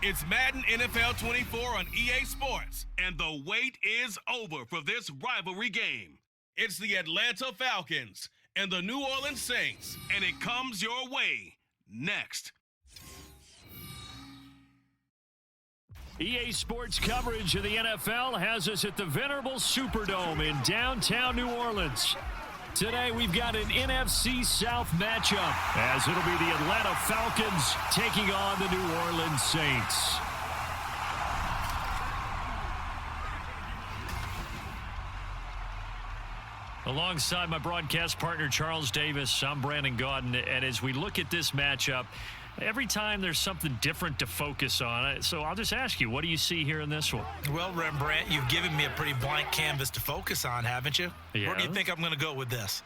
It's Madden NFL 24 on EA Sports, and the wait is over for this rivalry game. It's the Atlanta Falcons and the New Orleans Saints, and it comes your way next. EA Sports coverage of the NFL has us at the venerable Superdome in downtown New Orleans. Today we've got an NFC South matchup, as it'll be the Atlanta Falcons taking on the New Orleans Saints. Alongside my broadcast partner Charles Davis, I'm Brandon Gaudin, and as we look at this matchup, every time there's something different to focus on. So I'll just ask you, what do you see here in this one? Well, Rembrandt, you've given me a pretty blank canvas to focus on, haven't you? Yeah. Where do you think I'm going to go with this?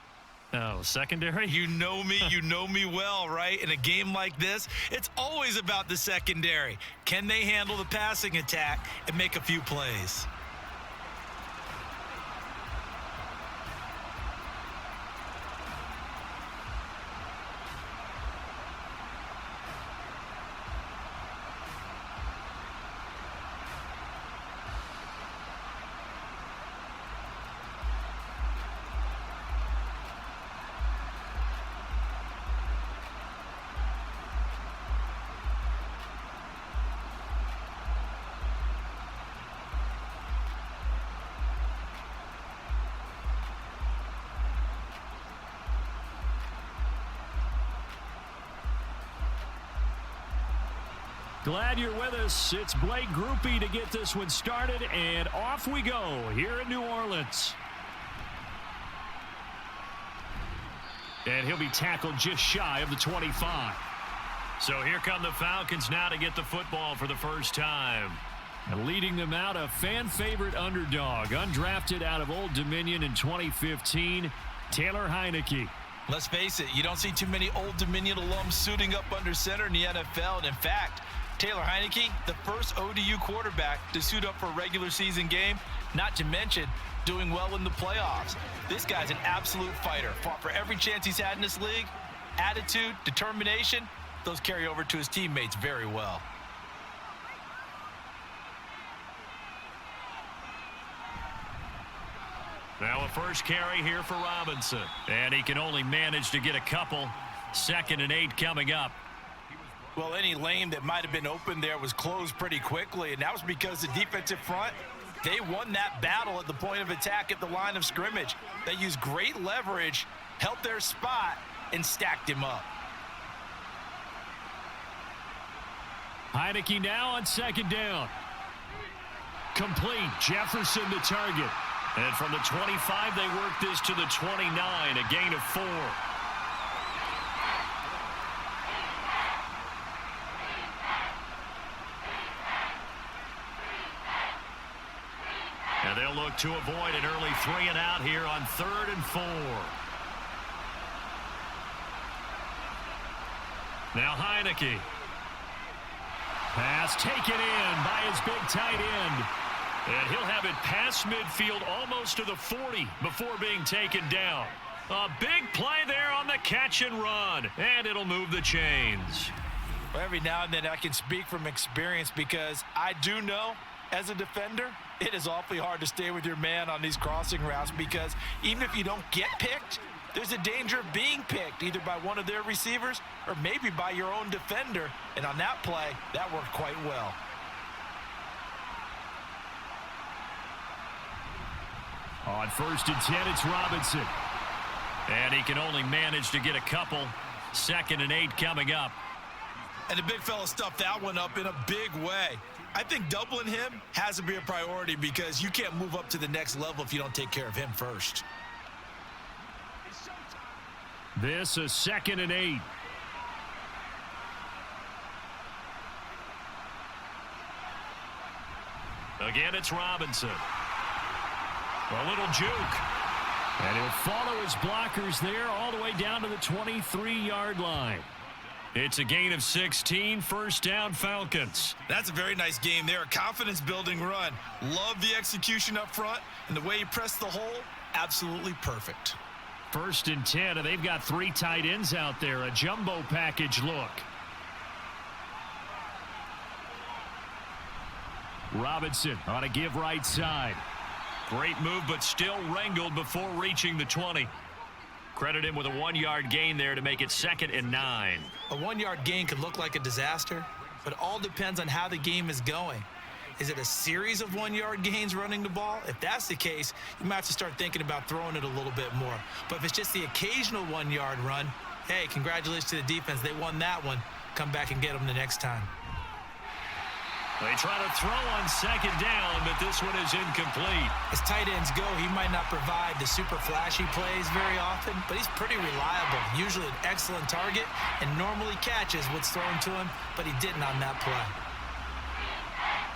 Oh, secondary? You know me well, right? In a game like this, it's always about the secondary. Can they handle the passing attack and make a few plays? Glad you're with us. It's Blake Groupie to get this one started, and off we go here in New Orleans. And he'll be tackled just shy of the 25. So here come the Falcons now to get the football for the first time. And leading them out, a fan-favorite underdog, undrafted out of Old Dominion in 2015, Taylor Heineke. Let's face it, you don't see too many Old Dominion alums suiting up under center in the NFL. And in fact, Taylor Heineke, the first ODU quarterback to suit up for a regular season game, not to mention doing well in the playoffs. This guy's an absolute fighter. Fought for every chance he's had in this league. Attitude, determination, those carry over to his teammates very well. Now a first carry here for Robinson. And he can only manage to get a couple. 2nd and 8 coming up. Well, any lane that might have been open there was closed pretty quickly, and that was because the defensive front, they won that battle at the point of attack at the line of scrimmage. They used great leverage, held their spot, and stacked him up. Heineke now on 2nd down. Complete. Jefferson the target. And from the 25, they work this to the 29, a gain of 4. And they'll look to avoid an early 3 and out here on 3rd and 4. Now Heineke. Pass taken in by his big tight end. And he'll have it past midfield almost to the 40 before being taken down. A big play there on the catch and run. And it'll move the chains. Well, every now and then I can speak from experience because I do know as a defender, it is awfully hard to stay with your man on these crossing routes because even if you don't get picked, there's a danger of being picked either by one of their receivers or maybe by your own defender. And on that play, that worked quite well. On 1st and 10, it's Robinson. And he can only manage to get a couple. 2nd and 8 coming up. And the big fella stuffed that one up in a big way. I think doubling him has to be a priority because you can't move up to the next level if you don't take care of him first. This is 2nd and 8. Again, it's Robinson. A little juke. And he'll follow his blockers there all the way down to the 23-yard line. It's a gain of 16, 1st down Falcons. That's a very nice game there, a confidence-building run. Love the execution up front, and the way he pressed the hole, absolutely perfect. 1st and 10, and they've got 3 tight ends out there, a jumbo package look. Robinson on a give right side. Great move, but still wrangled before reaching the 20. Credit him with a 1-yard gain there to make it 2nd and 9. A 1-yard gain could look like a disaster, but it all depends on how the game is going. Is it a series of 1-yard gains running the ball? If that's the case, you might have to start thinking about throwing it a little bit more. But if it's just the occasional 1-yard run, hey, congratulations to the defense. They won that one. Come back and get them the next time. They try to throw on 2nd down, but this one is incomplete. As tight ends go, he might not provide the super flashy plays very often, but he's pretty reliable. Usually an excellent target and normally catches what's thrown to him, but he didn't on that play.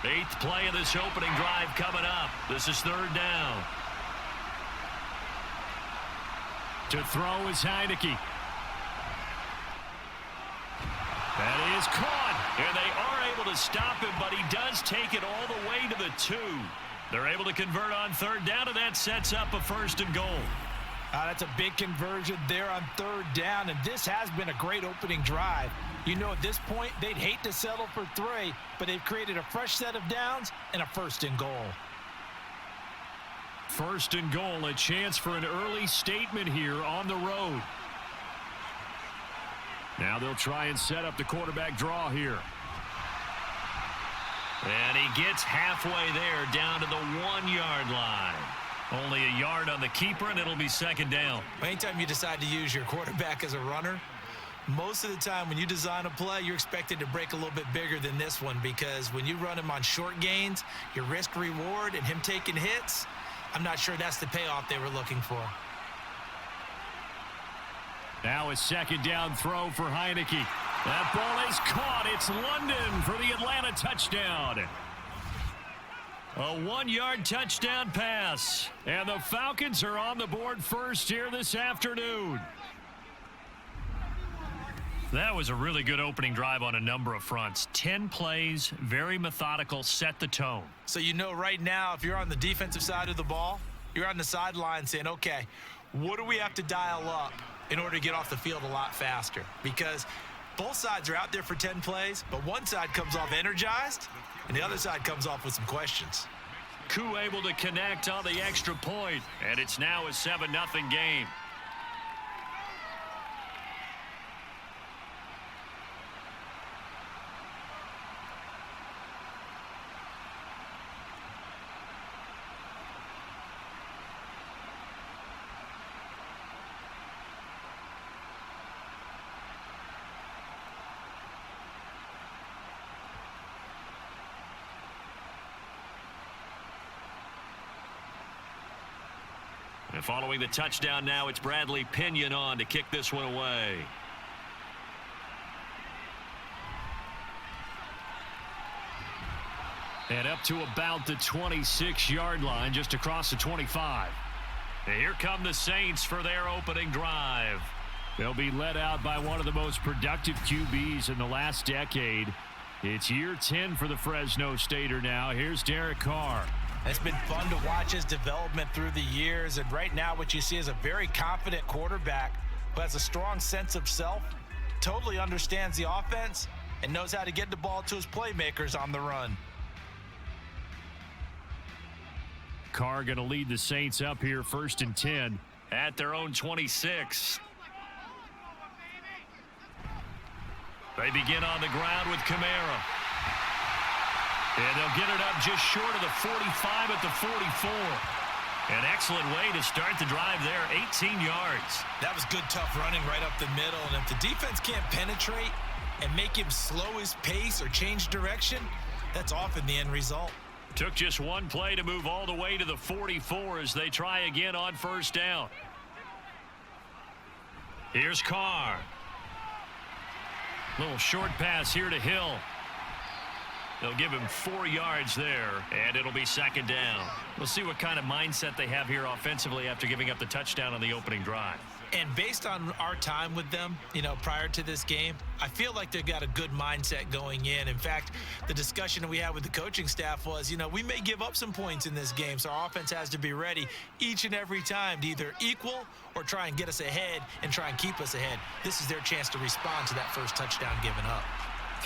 8th play of this opening drive coming up. This is 3rd down. To throw is Heineke. That is caught, and they are able to stop him, but he does take it all the way to the 2. They're able to convert on 3rd down, and that sets up a 1st and goal. That's a big conversion there on 3rd down, and this has been a great opening drive. You know, at this point, they'd hate to settle for 3, but they've created a fresh set of downs and a 1st and goal. 1st and goal, a chance for an early statement here on the road. Now they'll try and set up the quarterback draw here. And he gets halfway there down to the 1-yard line. Only a yard on the keeper, and it'll be 2nd down. Anytime you decide to use your quarterback as a runner, most of the time when you design a play, you're expected to break a little bit bigger than this one, because when you run him on short gains, your risk-reward and him taking hits, I'm not sure that's the payoff they were looking for. Now a 2nd down throw for Heineke. That ball is caught. It's London for the Atlanta touchdown. A 1-yard touchdown pass. And the Falcons are on the board first here this afternoon. That was a really good opening drive on a number of fronts. 10 plays, very methodical, set the tone. So you know right now, if you're on the defensive side of the ball, you're on the sideline saying, okay, what do we have to dial up in order to get off the field a lot faster? Because both sides are out there for 10 plays, but one side comes off energized, and the other side comes off with some questions. Koo able to connect on the extra point, and it's now a 7-0 game. And following the touchdown now, it's Bradley Pinion on to kick this one away. And up to about the 26-yard line, just across the 25. And here come the Saints for their opening drive. They'll be led out by one of the most productive QBs in the last decade. It's year 10 for the Fresno Stater now. Here's Derek Carr. It's been fun to watch his development through the years, and right now what you see is a very confident quarterback who has a strong sense of self, totally understands the offense, and knows how to get the ball to his playmakers on the run. Carr going to lead the Saints up here 1st and 10 at their own 26. They begin on the ground with Kamara. And they'll get it up just short of the 45 at the 44. An excellent way to start the drive there, 18 yards. That was good, tough running right up the middle. And if the defense can't penetrate and make him slow his pace or change direction, that's often the end result. Took just one play to move all the way to the 44 as they try again on 1st down. Here's Carr. Little short pass here to Hill. They'll give him 4 yards there, and it'll be 2nd down. We'll see what kind of mindset they have here offensively after giving up the touchdown on the opening drive. And based on our time with them, prior to this game, I feel like they've got a good mindset going in. In fact, the discussion that we had with the coaching staff was, we may give up some points in this game, so our offense has to be ready each and every time to either equal or try and get us ahead and try and keep us ahead. This is their chance to respond to that first touchdown given up.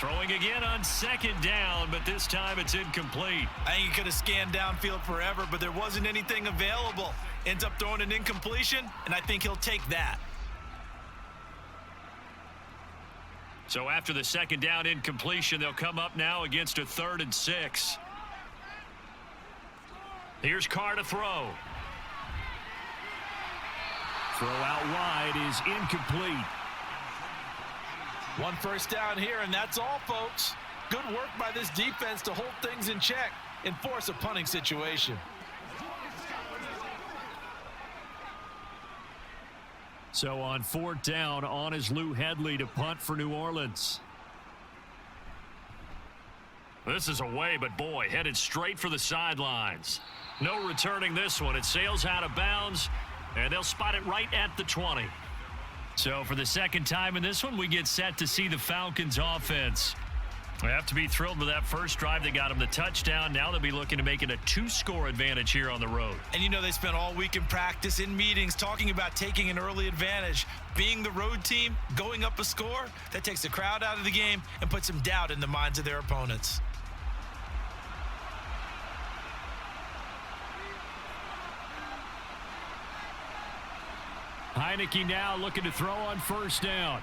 Throwing again on second down, but this time it's incomplete. I think he could have scanned downfield forever, but there wasn't anything available. Ends up throwing an incompletion, and I think he'll take that. So after the second down incompletion, they'll come up now against a 3rd and 6. Here's Carr to throw. Throw out wide is incomplete. 1 first down here, and that's all, folks. Good work by this defense to hold things in check and force a punting situation. So on 4th down, on is Lou Hedley to punt for New Orleans. This is away, but boy, headed straight for the sidelines. No returning this one. It sails out of bounds, and they'll spot it right at the 20. So for the second time in this one, we get set to see the Falcons offense. We have to be thrilled with that first drive that got them the touchdown. Now they'll be looking to make it a 2-score advantage here on the road. And you know they spent all week in practice, in meetings, talking about taking an early advantage. Being the road team, going up a score, that takes the crowd out of the game and puts some doubt in the minds of their opponents. Heineke now looking to throw on 1st down.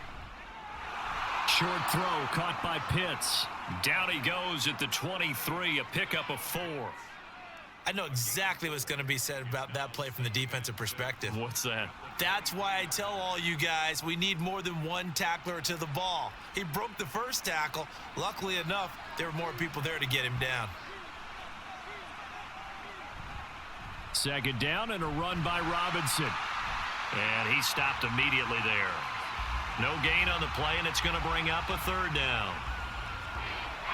Short throw caught by Pitts. Down he goes at the 23, a pickup of 4. I know exactly what's going to be said about that play from the defensive perspective. What's that? That's why I tell all you guys we need more than one tackler to the ball. He broke the first tackle. Luckily enough, there were more people there to get him down. 2nd down and a run by Robinson. And he stopped immediately there. No gain on the play, and it's going to bring up a 3rd down.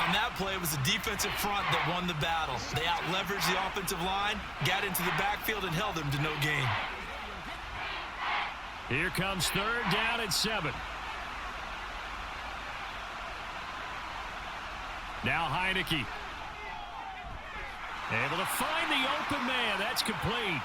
On that play, it was the defensive front that won the battle. They out-leveraged the offensive line, got into the backfield, and held them to no gain. Here comes 3rd down at 7. Now Heineke. Able to find the open man. That's complete.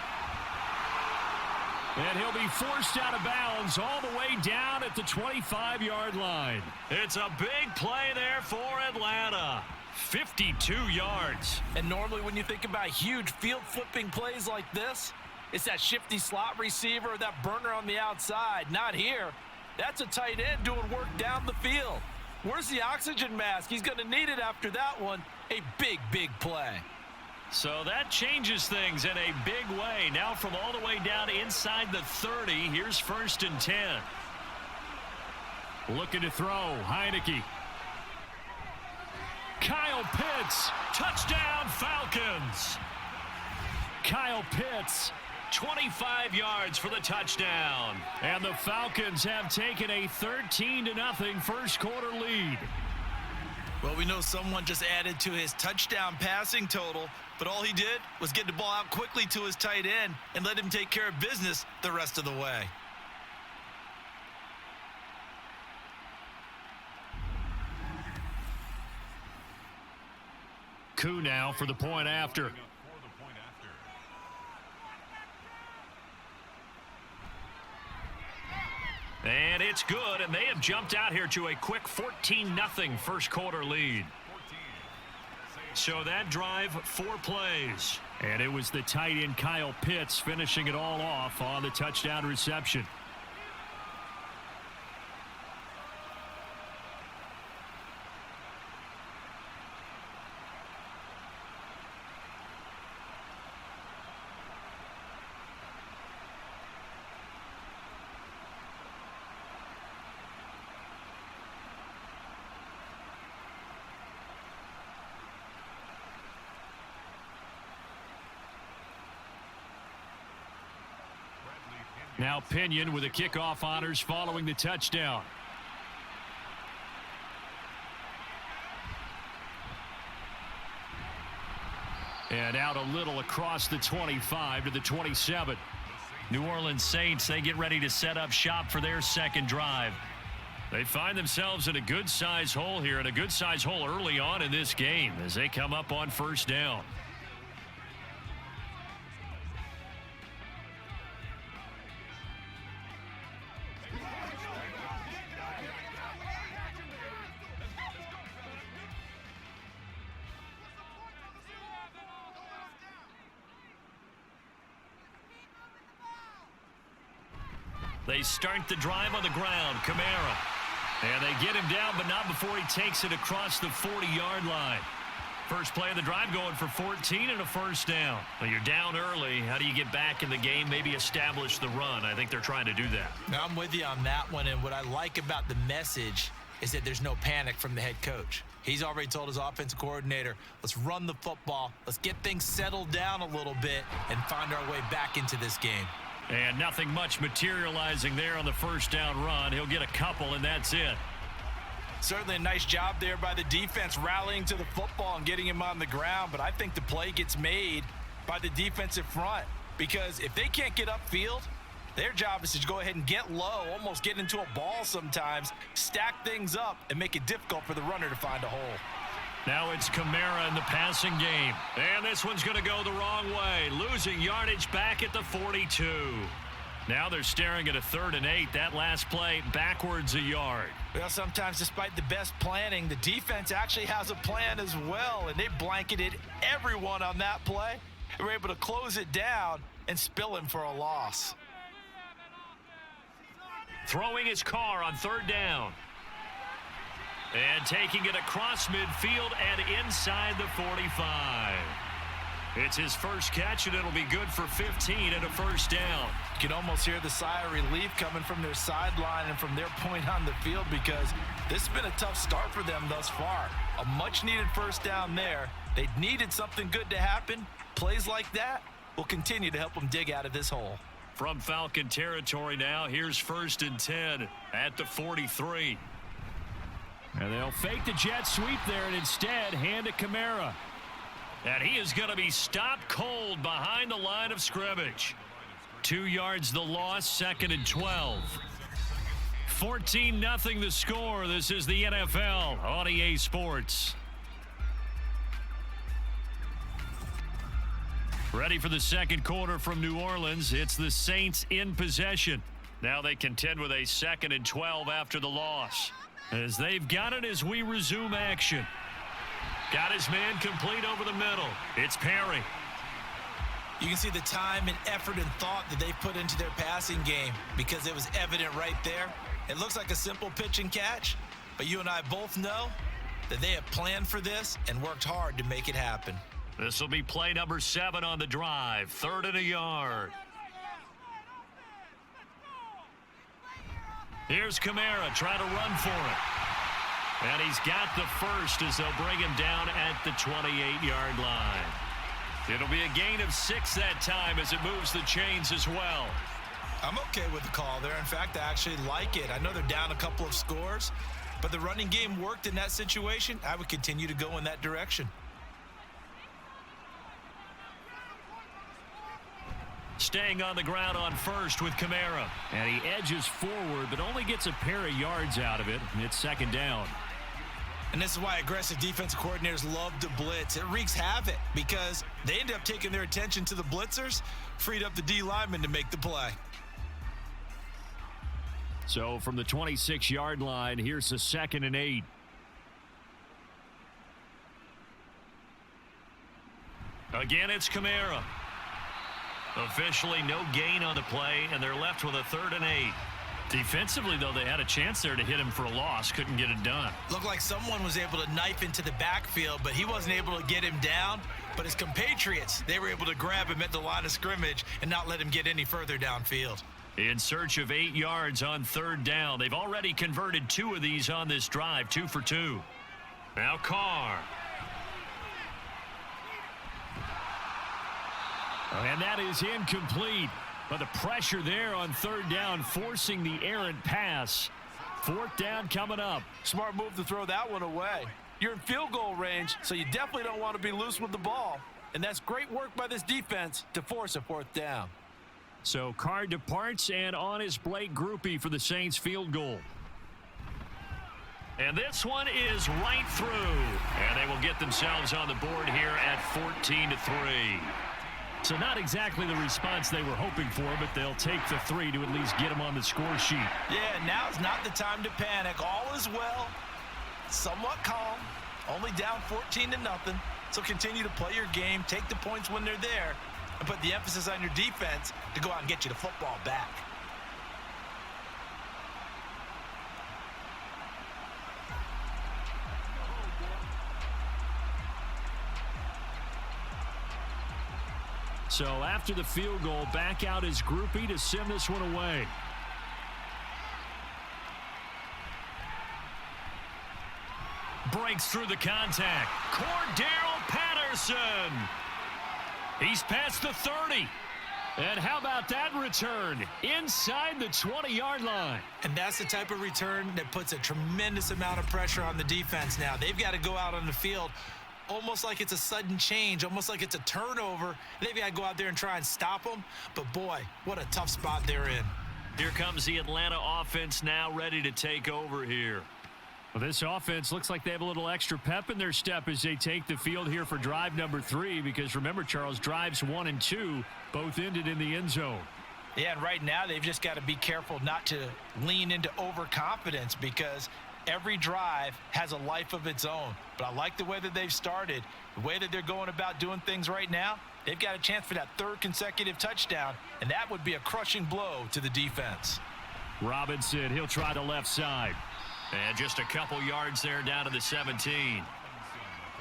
And he'll be forced out of bounds all the way down at the 25-yard line. It's a big play there for Atlanta. 52 yards. And normally when you think about huge field-flipping plays like this, it's that shifty slot receiver or that burner on the outside. Not here. That's a tight end doing work down the field. Where's the oxygen mask? He's going to need it after that one. A big, big play. So that changes things in a big way. Now from all the way down inside the 30, here's 1st and 10. Looking to throw, Heineke. Kyle Pitts, touchdown Falcons. Kyle Pitts, 25 yards for the touchdown. And the Falcons have taken a 13-0 first quarter lead. Well, we know someone just added to his touchdown passing total, but all he did was get the ball out quickly to his tight end and let him take care of business the rest of the way. Koo now for the point after. And it's good, and they have jumped out here to a quick 14-0 first quarter lead. So that drive, 4 plays. And it was the tight end Kyle Pitts finishing it all off on the touchdown reception. Now Pinion with the kickoff honors following the touchdown. And out a little across the 25 to the 27. New Orleans Saints, they get ready to set up shop for their second drive. They find themselves in a good-sized hole here, and a good-sized hole early on in this game as they come up on first down. They start the drive on the ground. Kamara. And they get him down, but not before he takes it across the 40-yard line. First play of the drive going for 14 and a first down. Well, you're down early. How do you get back in the game, maybe establish the run? I think they're trying to do that. Now, I'm with you on that one, and what I like about the message is that there's no panic from the head coach. He's already told his offensive coordinator, let's run the football, let's get things settled down a little bit and find our way back into this game. And nothing much materializing there on the first down run. He'll get a couple, and that's it. Certainly a nice job there by the defense rallying to the football and getting him on the ground, but I think the play gets made by the defensive front because if they can't get upfield, their job is to go ahead and get low, almost get into a ball sometimes, stack things up, and make it difficult for the runner to find a hole. Now it's Kamara in the passing game. And this one's going to go the wrong way. Losing yardage back at the 42. Now they're staring at a 3rd and 8. That last play backwards a yard. Well, sometimes despite the best planning, the defense actually has a plan as well, and they blanketed everyone on that play. They were able to close it down and spill him for a loss. Throwing his car on 3rd down. And taking it across midfield and inside the 45. It's his first catch, and it'll be good for 15 and a first down. You can almost hear the sigh of relief coming from their sideline and from their point on the field because this has been a tough start for them thus far. A much-needed first down there. They needed something good to happen. Plays like that will continue to help them dig out of this hole. From Falcon territory now, here's 1st and 10 at the 43. And they'll fake the jet sweep there and instead hand it Kamara. And he is going to be stopped cold behind the line of scrimmage. 2 yards the loss, 2nd and 12. 14-0 the score. This is the NFL on EA Sports. Ready for the second quarter from New Orleans. It's the Saints in possession. Now they contend with a 2nd and 12 after the loss. As they've got it as we resume action. Got his man complete over the middle. It's Perry. You can see the time and effort and thought that they've put into their passing game because it was evident right there. It looks like a simple pitch and catch, but you and I both know that they have planned for this and worked hard to make it happen. This will be play number 7 on the drive. 3rd and a yard. Here's Kamara trying to run for it. And he's got the first as they'll bring him down at the 28-yard line. It'll be a gain of 6 that time as it moves the chains as well. I'm okay with the call there. In fact, I actually like it. I know they're down a couple of scores, but the running game worked in that situation. I would continue to go in that direction. Staying on the ground on first with Kamara. And he edges forward, but only gets a pair of yards out of it. It's 2nd down. And this is why aggressive defensive coordinators love to blitz. It wreaks havoc because they end up taking their attention to the blitzers, freed up the D lineman to make the play. So from the 26-yard line, here's a 2nd and 8. Again, it's Kamara. Officially no gain on the play, and they're left with a 3rd and 8. Defensively, though, they had a chance there to hit him for a loss. Couldn't get it done. Looked like someone was able to knife into the backfield, but he wasn't able to get him down. But his compatriots, they were able to grab him at the line of scrimmage and not let him get any further downfield. In search of 8 yards on 3rd down. They've already converted 2 of these on this drive, 2 for 2. Now Carr. And that is incomplete. But the pressure there on 3rd down, forcing the errant pass. 4th down coming up. Smart move to throw that one away. You're in field goal range, so you definitely don't want to be loose with the ball. And that's great work by this defense to force a 4th down. So Carr departs, and on is Blake Grupe for the Saints field goal. And this one is right through. And they will get themselves on the board here at 14-3. So not exactly the response they were hoping for, but they'll take the 3 to at least get them on the score sheet. Yeah, now's not the time to panic. All is well. Somewhat calm. Only down 14-0. So continue to play your game, take the points when they're there, and put the emphasis on your defense to go out and get you the football back. So after the field goal, back out his groupie to send this one away. Breaks through the contact. Cordero Patterson. He's past the 30. And how about that return? Inside the 20-yard line. And that's the type of return that puts a tremendous amount of pressure on the defense now. They've got to go out on the field almost like it's a sudden change, almost like it's a turnover. They've got to go out there and try and stop them. But, boy, what a tough spot they're in. Here comes the Atlanta offense now ready to take over here. Well, this offense looks like they have a little extra pep in their step as they take the field here for drive number 3 because, remember, Charles, drives 1 and 2 both ended in the end zone. Yeah, and right now they've just got to be careful not to lean into overconfidence because every drive has a life of its own. But I like the way that they've started, the way that they're going about doing things right now. They've got a chance for that 3rd consecutive touchdown, and that would be a crushing blow to the defense. Robinson, he'll try the left side. And just a couple yards there down to the 17.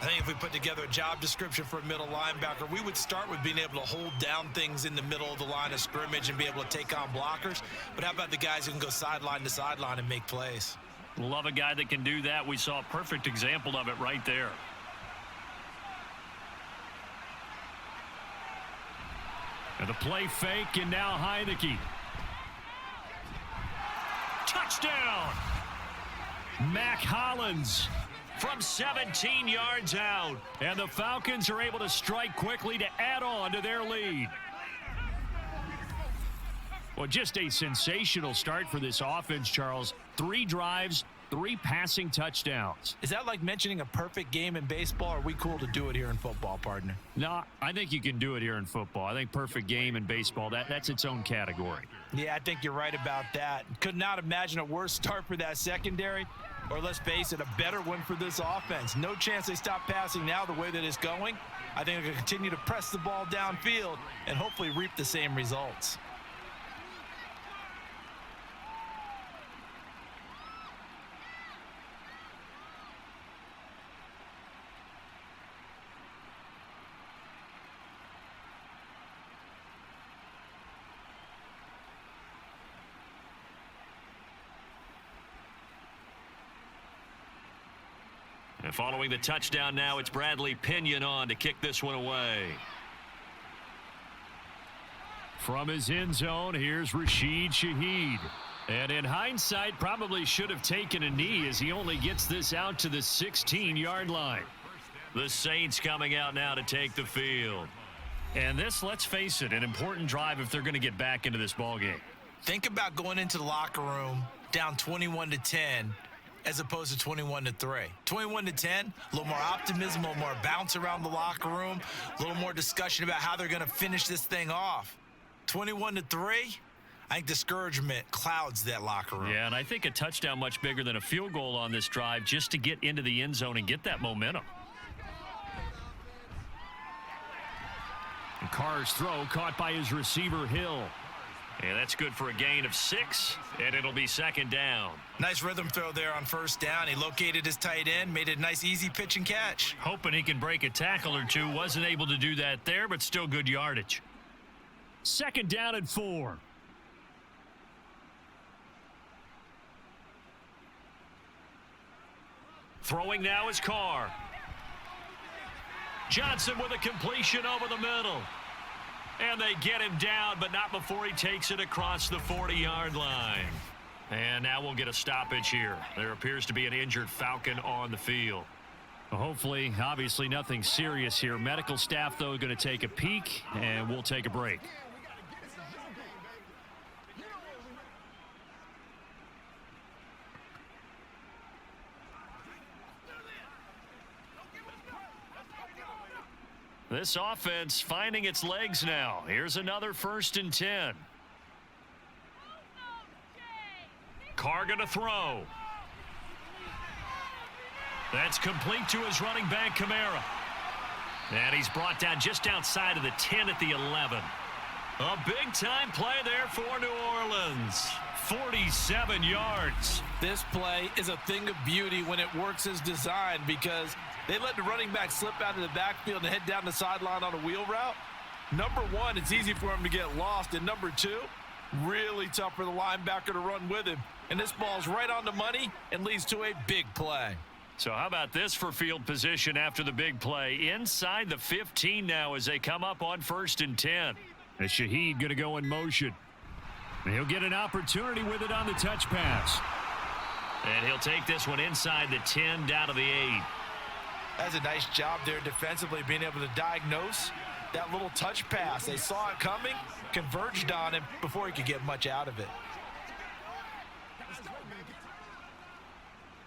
I think if we put together a job description for a middle linebacker, we would start with being able to hold down things in the middle of the line of scrimmage and be able to take on blockers. But how about the guys who can go sideline to sideline and make plays? Love a guy that can do that. We saw a perfect example of it right there. And the play fake, and now Heineke. Touchdown! Mac Hollins from 17 yards out. And the Falcons are able to strike quickly to add on to their lead. Well, just a sensational start for this offense, Charles. 3 drives, 3 passing touchdowns. Is that like mentioning a perfect game in baseball, or are we cool to do it here in football, partner? No, I think you can do it here in football. I think perfect game in baseball, that's its own category. Yeah, I think you're right about that. Could not imagine a worse start for that secondary. Or let's face it, a better one for this offense. No chance they stop passing now the way that it's going. I think they're going to continue to press the ball downfield and hopefully reap the same results. And following the touchdown now, it's Bradley Pinion on to kick this one away. From his end zone, here's Rashid Shaheed. And in hindsight, probably should have taken a knee as he only gets this out to the 16-yard line. The Saints coming out now to take the field. And this, let's face it, an important drive if they're going to get back into this ballgame. Think about going into the locker room down 21-10 as opposed to 21-3. 21-10, a little more optimism, a little more bounce around the locker room, a little more discussion about how they're going to finish this thing off. 21-3, I think discouragement clouds that locker room. Yeah, and I think a touchdown much bigger than a field goal on this drive just to get into the end zone and get that momentum. And Carr's throw caught by his receiver, Hill. And that's good for a gain of 6, and it'll be 2nd down. Nice rhythm throw there on 1st down. He located his tight end, made it a nice, easy pitch and catch. Hoping he can break a tackle or two. Wasn't able to do that there, but still good yardage. 2nd down and 4. Throwing now is Carr. Johnson with a completion over the middle. And they get him down, but not before he takes it across the 40-yard line. And now we'll get a stoppage here. There appears to be an injured Falcon on the field. Well, hopefully, obviously nothing serious here. Medical staff, though, going to take a peek, and we'll take a break. This offense finding its legs now. Here's another 1st and 10. Carr going to throw. That's complete to his running back, Kamara. And he's brought down just outside of the 10 at the 11. A big-time play there for New Orleans. 47 yards. This play is a thing of beauty when it works as designed because they let the running back slip out of the backfield and head down the sideline on a wheel route. Number one, it's easy for him to get lost. And number two, really tough for the linebacker to run with him. And this ball's right on the money and leads to a big play. So how about this for field position after the big play? Inside the 15 now as they come up on 1st and 10. And Shaheed going to go in motion. And he'll get an opportunity with it on the touch pass. And he'll take this one inside the 10 down to the 8. That's a nice job there defensively, being able to diagnose that little touch pass. They saw it coming, converged on him before he could get much out of it.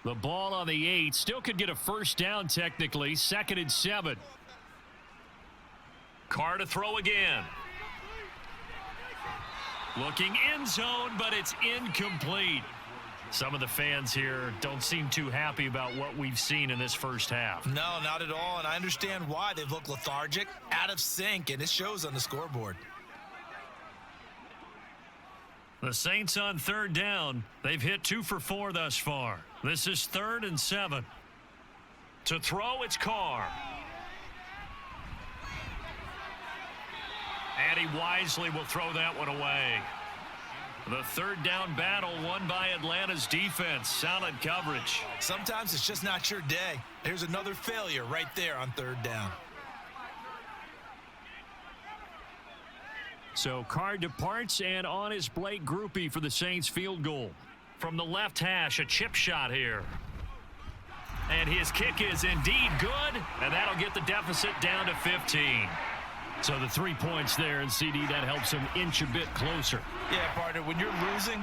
The ball on the 8 still could get a first down technically. 2nd and 7. Carr to throw again. Looking end zone, but it's incomplete. Some of the fans here don't seem too happy about what we've seen in this first half. No, not at all, and I understand why. They look lethargic, out of sync, and it shows on the scoreboard. The Saints on 3rd down. They've hit 2 for 4 thus far. This is 3rd and 7. To throw, it's Carr. And he wisely will throw that one away. The 3rd down battle won by Atlanta's defense. Solid coverage. Sometimes it's just not your day. There's another failure right there on 3rd down. So Carr departs, and on is Blake Grupe for the Saints field goal. From the left hash, a chip shot here. And his kick is indeed good, and that'll get the deficit down to 15. So the 3 points there, and CD, that helps him inch a bit closer. Yeah, partner, when you're losing,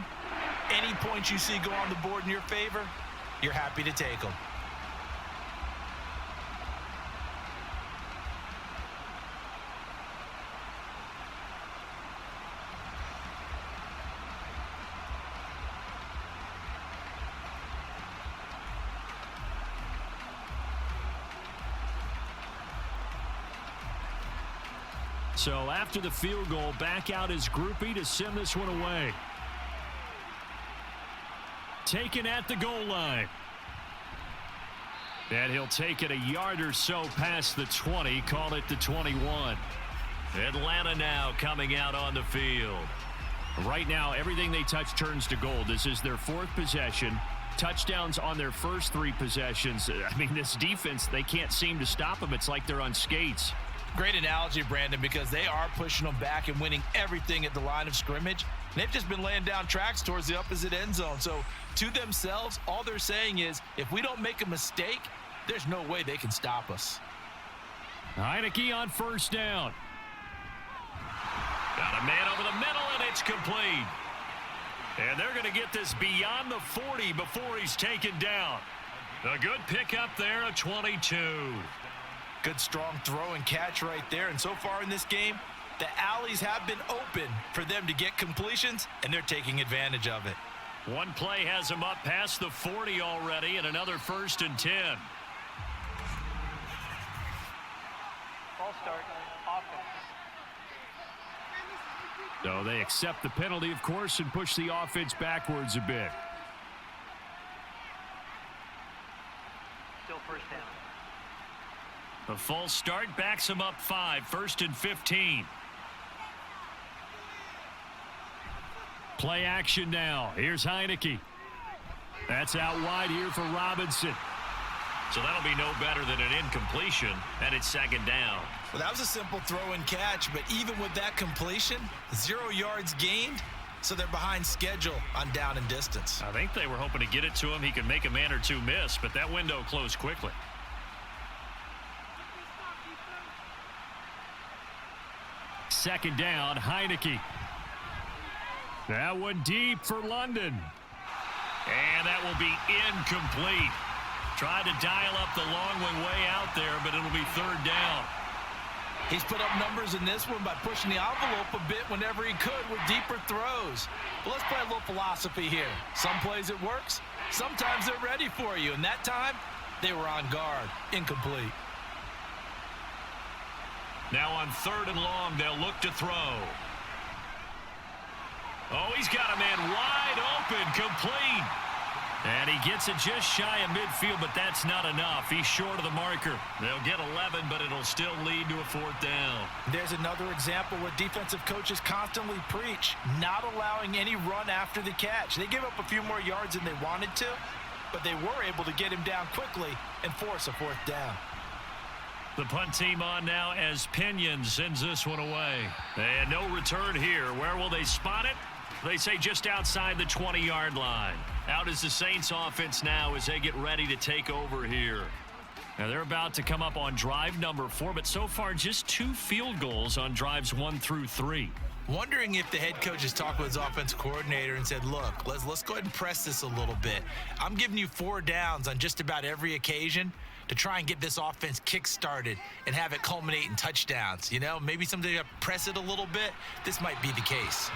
any points you see go on the board in your favor, you're happy to take them. So after the field goal, back out is Grupe to send this one away. Taken at the goal line. And he'll take it a yard or so past the 20, call it the 21. Atlanta now coming out on the field. Right now, everything they touch turns to gold. This is their 4th possession. Touchdowns on their first 3 possessions. I mean, this defense, they can't seem to stop them. It's like they're on skates. Great analogy, Brandon, because they are pushing them back and winning everything at the line of scrimmage. They've just been laying down tracks towards the opposite end zone. So to themselves, all they're saying is, if we don't make a mistake, there's no way they can stop us. Heineke on 1st down. Got a man over the middle, and it's complete. And they're going to get this beyond the 40 before he's taken down. A good pickup there, a 22. Good strong throw and catch right there. And so far in this game, the alleys have been open for them to get completions, and they're taking advantage of it. One play has them up past the 40 already, and another 1st and 10. Ball start, offense. So they accept the penalty, of course, and push the offense backwards a bit. Still 1st down. The false start backs him up 5, 1st and 15. Play action now. Here's Heineke. That's out wide here for Robinson. So that'll be no better than an incompletion, and it's 2nd down. Well, that was a simple throw and catch, but even with that completion, 0 yards gained, so they're behind schedule on down and distance. I think they were hoping to get it to him. He could make a man or two miss, but that window closed quickly. Second down, Heineke. That one deep for London. And that will be incomplete. Tried to dial up the long one way out there, but it'll be 3rd down. He's put up numbers in this one by pushing the envelope a bit whenever he could with deeper throws. But let's play a little philosophy here. Some plays it works. Sometimes they're ready for you. And that time, they were on guard. Incomplete. Now on 3rd and long, they'll look to throw. Oh, he's got a man wide open, complete. And he gets it just shy of midfield, but that's not enough. He's short of the marker. They'll get 11, but it'll still lead to a 4th down. There's another example where defensive coaches constantly preach not allowing any run after the catch. They give up a few more yards than they wanted to, but they were able to get him down quickly and force a 4th down. The punt team on now as Pinion sends this one away. And no return here. Where will they spot it? They say just outside the 20-yard line. Out is the Saints offense now as they get ready to take over here. Now they're about to come up on drive number 4, but so far just 2 field goals on drives 1 through 3. Wondering if the head coach has talked with his offensive coordinator and said, look, let's go ahead and press this a little bit. I'm giving you 4 downs on just about every occasion to try and get this offense kick-started and have it culminate in touchdowns. You know, maybe someday you press it a little bit. This might be the case.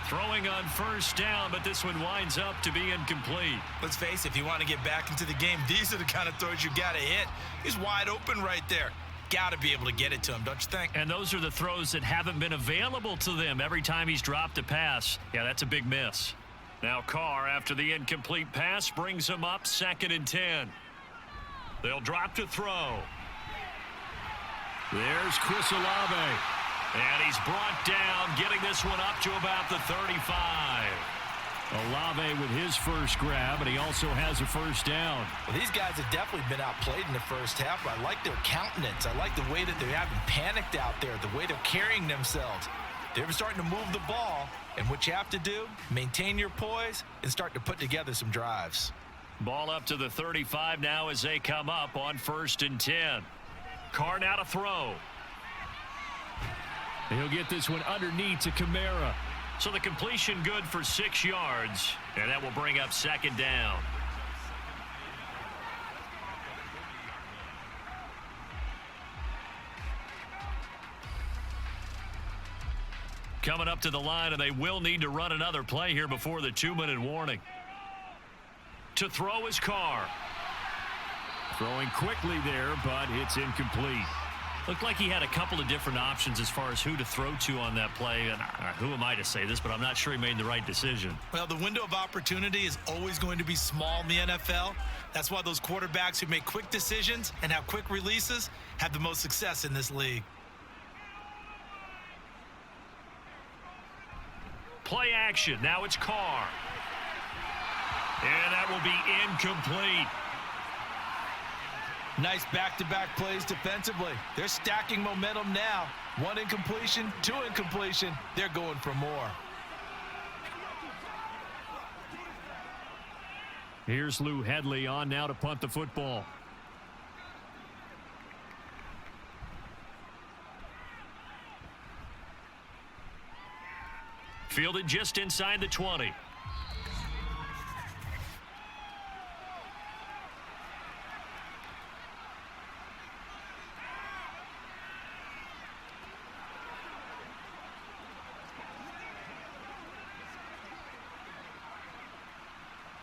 Throwing on 1st down, but this one winds up to be incomplete. Let's face it, if you want to get back into the game, these are the kind of throws you got to hit. He's wide open right there. Got to be able to get it to him, don't you think? And those are the throws that haven't been available to them every time he's dropped a pass. Yeah, that's a big miss. Now Carr, after the incomplete pass, brings him up 2nd and 10. They'll drop to throw. There's Chris Olave. And he's brought down, getting this one up to about the 35. Olave with his first grab, and he also has a 1st down. Well, these guys have definitely been outplayed in the first half. I like their countenance. I like the way that they haven't panicked out there, the way they're carrying themselves. They're starting to move the ball, and what you have to do, maintain your poise and start to put together some drives. Ball up to the 35 now as they come up on 1st and 10. Carr now to throw. He'll get this one underneath to Kamara. So the completion good for 6 yards, and that will bring up 2nd down. Coming up to the line, and they will need to run another play here before the 2-minute warning. To throw is Carr. Throwing quickly there, but it's incomplete. Looked like he had a couple of different options as far as who to throw to on that play. And who am I to say this, but I'm not sure he made the right decision. Well, the window of opportunity is always going to be small in the NFL. That's why those quarterbacks who make quick decisions and have quick releases have the most success in this league. Play action. Now it's Carr. And that will be incomplete. Nice back-to-back plays defensively. They're stacking momentum now. 1 incompletion, 2 incompletion. They're going for more. Here's Lou Hedley on now to punt the football. Fielded just inside the 20.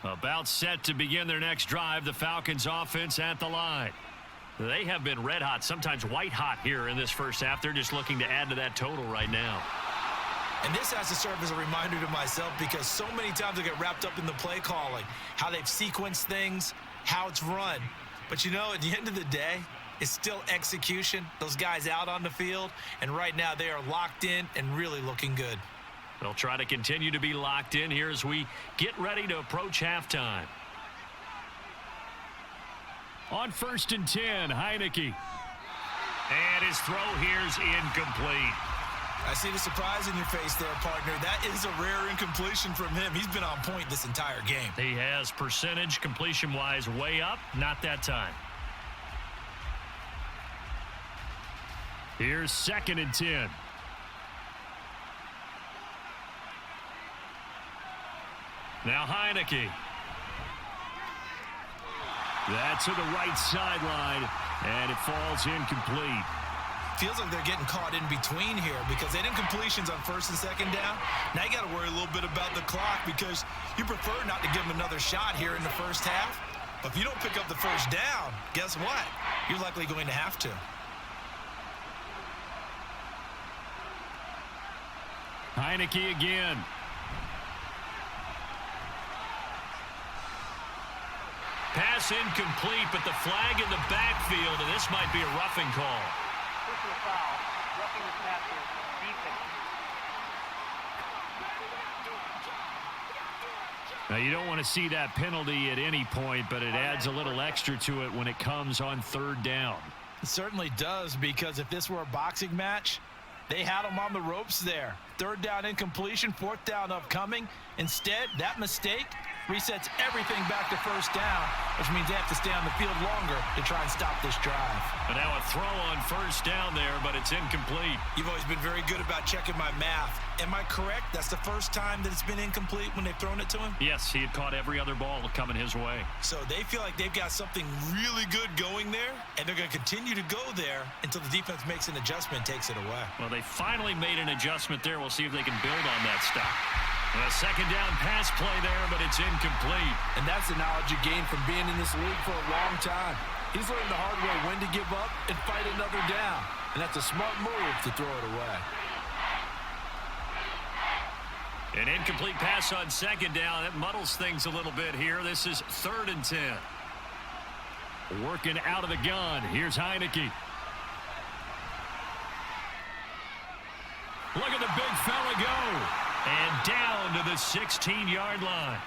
About set to begin their next drive, the Falcons offense at the line. They have been red hot, sometimes white hot here in this first half. They're just looking to add to that total right now. And this has to serve as a reminder to myself because so many times I get wrapped up in the play calling, how they've sequenced things, how it's run. But, you know, at the end of the day, it's still execution. Those guys out on the field, and right now they are locked in and really looking good. They'll try to continue to be locked in here as we get ready to approach halftime. On 1st and 10, Heineke. And his throw here's incomplete. I see the surprise in your face there, partner. That is a rare incompletion from him. He's been on point this entire game. He has percentage completion-wise way up. Not that time. Here's 2nd and 10. Now Heineke. That's to the right sideline, and it falls incomplete. Feels like they're getting caught in between here because they didn't completions on 1st and 2nd down. Now you got to worry a little bit about the clock because you prefer not to give them another shot here in the first half. But if you don't pick up the 1st down, guess what? You're likely going to have to. Heineke again. Pass incomplete, but the flag in the backfield, and this might be a roughing call. Personal foul. Roughing the passer. Defense. Now, you don't want to see that penalty at any point, but it adds a little extra to it when it comes on third down. It certainly does, because if this were a boxing match, they had him on the ropes there. Third down incompletion, fourth down upcoming. Instead, that mistake resets everything back to first down, which means they have to stay on the field longer to try and stop this drive. And now a throw on first down there, but it's incomplete. You've always been very good about checking my math. Am I correct? That's the first time that it's been incomplete when they've thrown it to him? Yes, he had caught every other ball coming his way. So they feel like they've got something really good going there, and they're going to continue to go there until the defense makes an adjustment and takes it away. Well, they finally made an adjustment there. We'll see if they can build on that stuff. A second down pass play there, but it's incomplete. And that's the knowledge you gain from being in this league for a long time. He's learned the hard way when to give up and fight another down. And that's a smart move to throw it away. An incomplete pass on second down. That muddles things a little bit here. This is 3rd and 10. Working out of the gun. Here's Heineke. Look at the big fella go. And down to the 16-yard line.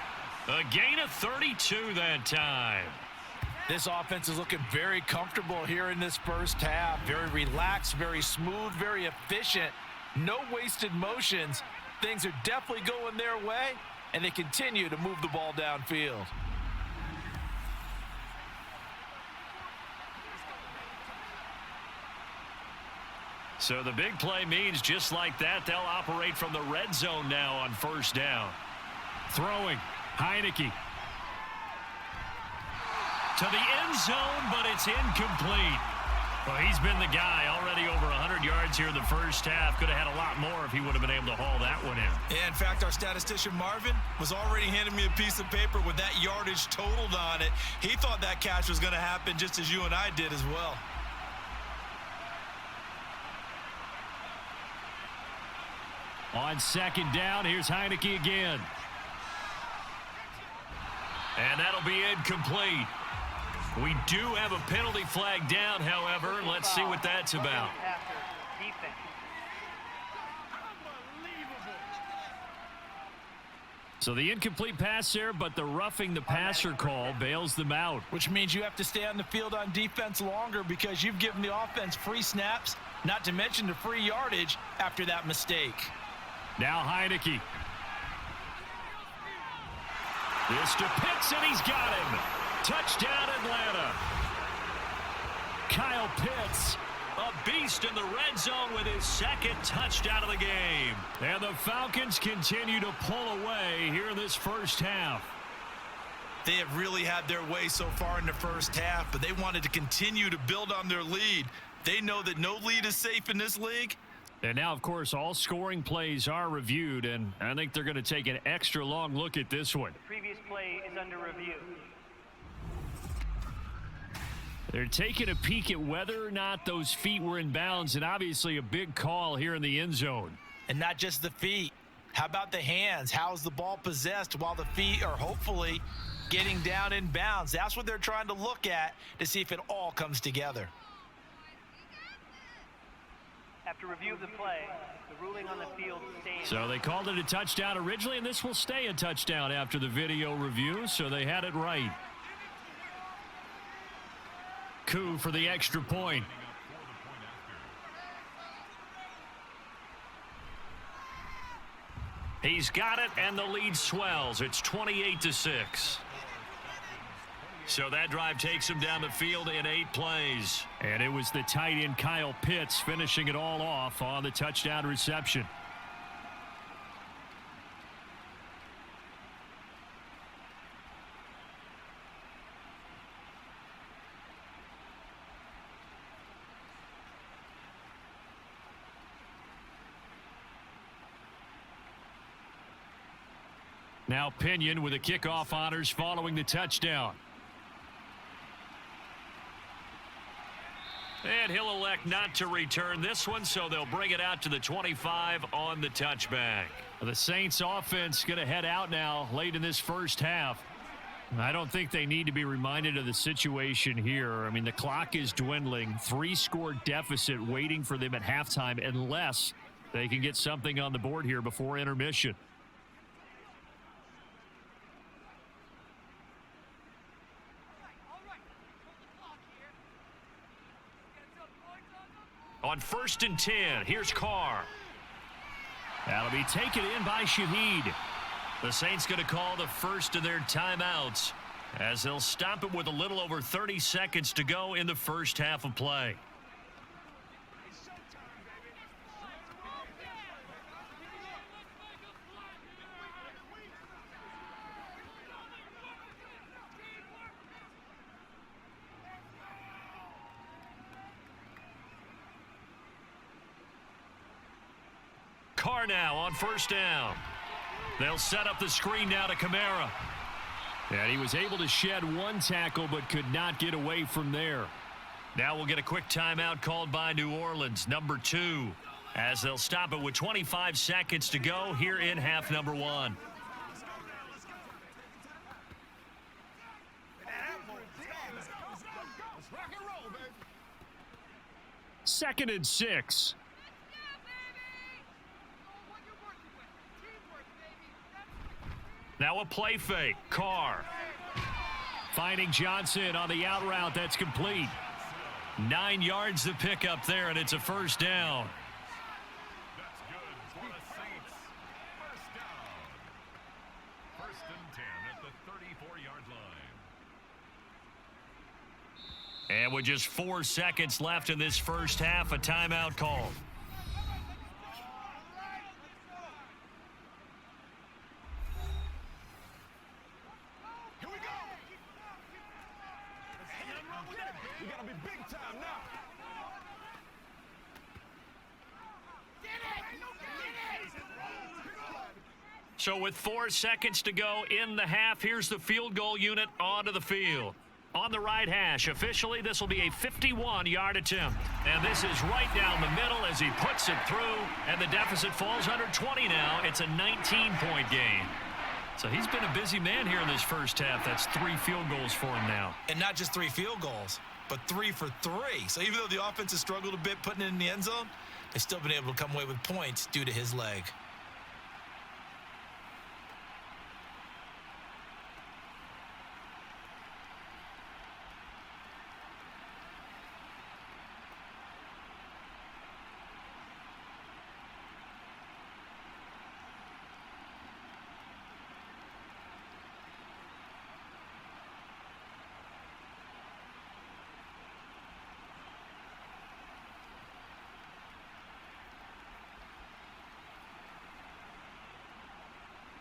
A gain of 32 that time. This offense is looking very comfortable here in this first half. Very relaxed, very smooth, very efficient. No wasted motions. Things are definitely going their way, and they continue to move the ball downfield. So the big play means just like that, they'll operate from the red zone now on first down. Throwing, Heineke. To the end zone, but it's incomplete. Well, he's been the guy already over 100 yards here in the first half. Could have had a lot more if he would have been able to haul that one in. Yeah, in fact, our statistician Marvin was already handing me a piece of paper with that yardage totaled on it. He thought that catch was going to happen just as you and I did as well. On second down, here's Heineke again. And that'll be incomplete. We do have a penalty flag down, however. Let's see what that's about. So the incomplete pass there, but the roughing the passer call bails them out. Which means you have to stay on the field on defense longer because you've given the offense free snaps, not to mention the free yardage after that mistake. Now Heineke. This to Pitts, and he's got him. Touchdown, Atlanta. Kyle Pitts, a beast in the red zone with his second touchdown of the game. And the Falcons continue to pull away here in this first half. They have really had their way so far in the first half, but they wanted to continue to build on their lead. They know that no lead is safe in this league. And now, of course, all scoring plays are reviewed, and I think they're going to take an extra long look at this one. The previous play is under review. They're taking a peek at whether or not those feet were in bounds, and obviously a big call here in the end zone. And not just the feet. How about the hands? How is the ball possessed while the feet are hopefully getting down in bounds? That's what they're trying to look at to see if it all comes together. After review of the play, the ruling on the field stands. So they called it a touchdown originally, and this will stay a touchdown after the video review, so they had it right. Coup for the extra point. He's got it, and the lead swells. It's 28-6. So that drive takes him down the field in 8 plays. And it was the tight end Kyle Pitts finishing it all off on the touchdown reception. Now Pinion with the kickoff honors following the touchdown. And he'll elect not to return this one, so they'll bring it out to the 25 on the touchback. The Saints offense going to head out now late in this first half. I don't think they need to be reminded of the situation here. I mean, the clock is dwindling. 3-score deficit waiting for them at halftime unless they can get something on the board here before intermission. On 1st and 10, here's Carr. That'll be taken in by Shaheed. The Saints going to call the first of their timeouts as they'll stop it with a little over 30 seconds to go in the first half of play. Carr now on 1st down. They'll set up the screen now to Kamara. And he was able to shed one tackle but could not get away from there. Now we'll get a quick timeout called by New Orleans, number 2, as they'll stop it with 25 seconds to go here in half number 1. Second and 6. Now a play fake. Carr finding Johnson on the out route. That's complete. 9 yards to pick up there, and it's a 1st down. That's good for the Saints. 1st down. 1st and 10 at the 34-yard line. And with just 4 seconds left in this first half, a timeout called. So with 4 seconds to go in the half, here's the field goal unit onto the field. On the right hash, officially this will be a 51-yard attempt. And this is right down the middle as he puts it through, and the deficit falls under 20 now. It's a 19-point game. So he's been a busy man here in this first half. That's 3 field goals for him now. And not just 3 field goals, but 3 for 3. So even though the offense has struggled a bit putting it in the end zone, they've still been able to come away with points due to his leg.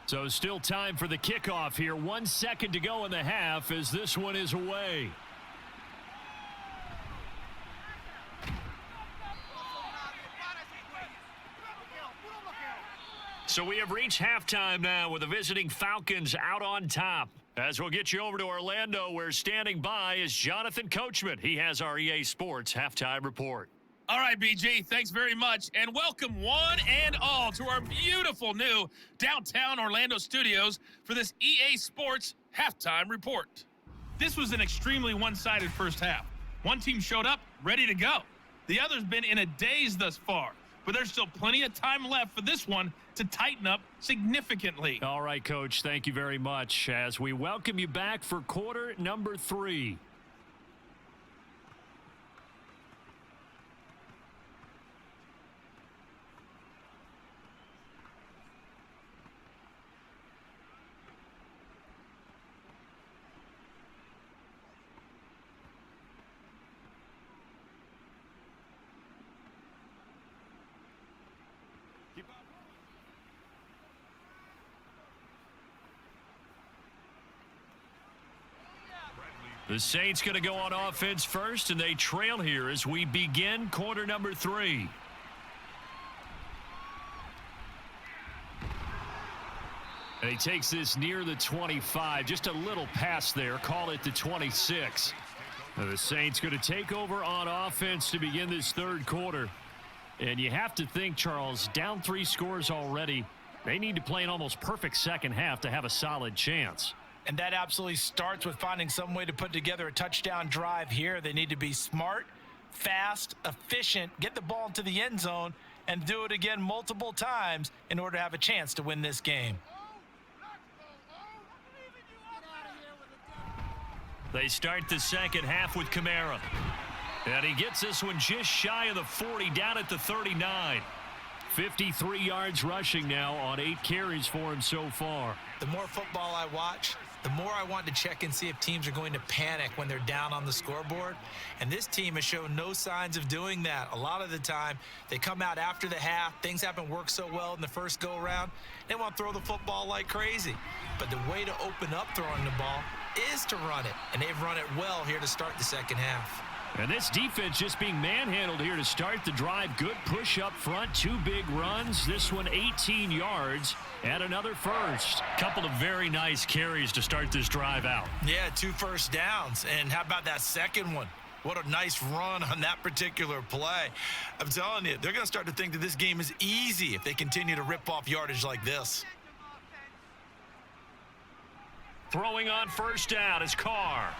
So still time for the kickoff here. 1 second to go in the half as this one is away. So we have reached halftime now with the visiting Falcons out on top. As we'll get you over to Orlando, where standing by is Jonathan Coachman. He has our EA Sports halftime report. All right, BG, thanks very much, and welcome one and all to our beautiful new downtown Orlando studios for this EA Sports halftime report. This was an extremely one-sided first half. One team showed up ready to go. The other's been in a daze thus far, but there's still plenty of time left for this one to tighten up significantly. All right, Coach, thank you very much as we welcome you back for quarter number 3. The Saints going to go on offense first, and they trail here as we begin quarter number 3. And he takes this near the 25. Just a little pass there. Call it the 26. Now the Saints going to take over on offense to begin this third quarter. And you have to think, Charles, down 3 scores already. They need to play an almost perfect second half to have a solid chance. And that absolutely starts with finding some way to put together a touchdown drive here. They need to be smart, fast, efficient, get the ball into the end zone, and do it again multiple times in order to have a chance to win this game. They start the second half with Kamara. And he gets this one just shy of the 40, down at the 39. 53 yards rushing now on 8 carries for him so far. The more football I watch, the more I want to check and see if teams are going to panic when they're down on the scoreboard. And this team has shown no signs of doing that. A lot of the time, they come out after the half. Things haven't worked so well in the first go-around. They want to throw the football like crazy. But the way to open up throwing the ball is to run it. And they've run it well here to start the second half. And this defense just being manhandled here to start the drive. Good push up front, 2 big runs. This one 18 yards and another first. Couple of very nice carries to start this drive out. Yeah, 2 first downs. And how about that second one? What a nice run on that particular play. I'm telling you, they're going to start to think that this game is easy if they continue to rip off yardage like this. Throwing on first down is Carr.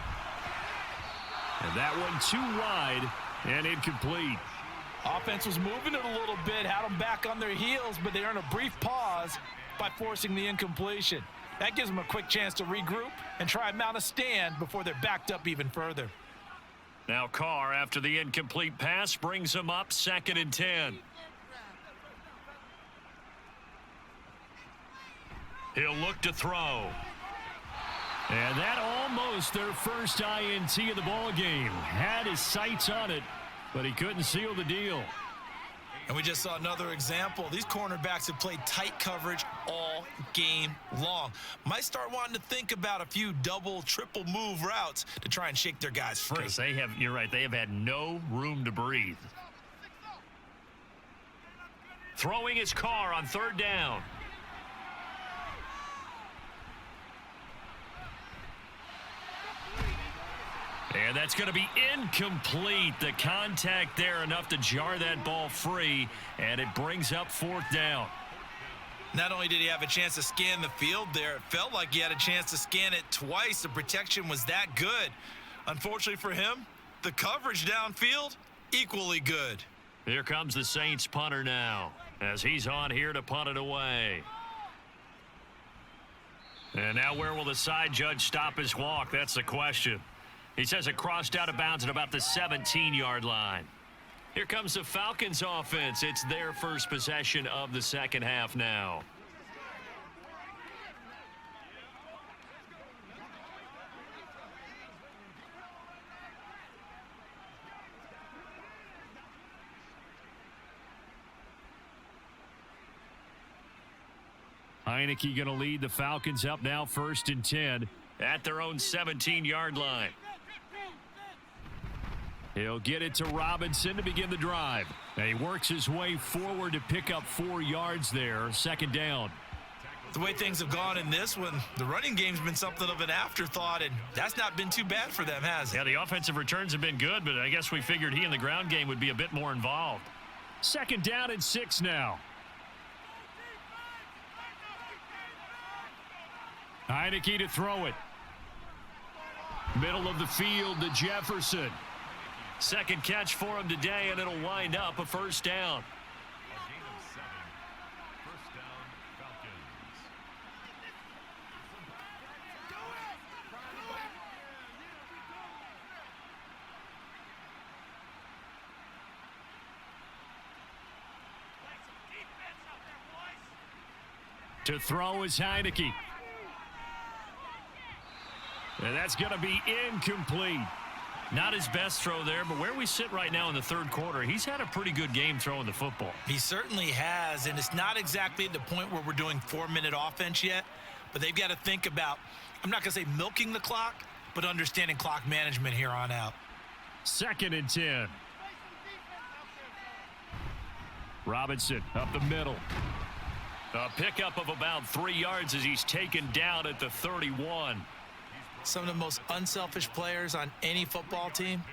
And that one too wide and incomplete. Offense was moving it a little bit, had them back on their heels, but they earned a brief pause by forcing the incompletion. That gives them a quick chance to regroup and try and mount a stand before they're backed up even further. Now Carr, after the incomplete pass, brings them up 2nd and 10. He'll look to throw. And that almost their first INT of the ball game. Had his sights on it, but he couldn't seal the deal. And we just saw another example. These cornerbacks have played tight coverage all game long. Might start wanting to think about a few double, triple move routes to try and shake their guys free. Because you're right, they have had no room to breathe. Throwing his Carr on 3rd down. And that's going to be incomplete. The contact there enough to jar that ball free, and it brings up 4th down. Not only did he have a chance to scan the field there, it felt like he had a chance to scan it twice. The protection was that good. Unfortunately for him, the coverage downfield, equally good. Here comes the Saints punter now, as he's on here to punt it away. And now where will the side judge stop his walk? That's the question. He says it crossed out of bounds at about the 17-yard line. Here comes the Falcons offense. It's their first possession of the second half now. Heineke going to lead the Falcons up now 1st and 10 at their own 17-yard line. He'll get it to Robinson to begin the drive. And he works his way forward to pick up 4 yards there. 2nd down. The way things have gone in this one, the running game's been something of an afterthought, and that's not been too bad for them, has it? Yeah, the offensive returns have been good, but I guess we figured he in the ground game would be a bit more involved. 2nd down and 6 now. Heineke to throw it. Middle of the field to Jefferson. 2nd catch for him today, and it'll wind up a 1st down. A gain of 7. 1st down, Falcons. To throw is Heineke. And that's going to be incomplete. Not his best throw there, but where we sit right now in the 3rd quarter, he's had a pretty good game throwing the football. He certainly has, and it's not exactly at the point where we're doing 4-minute offense yet, but they've got to think about, I'm not going to say milking the clock, but understanding clock management here on out. 2nd and 10. Robinson up the middle. A pickup of about 3 yards as he's taken down at the 31. Some of the most unselfish players on any football team,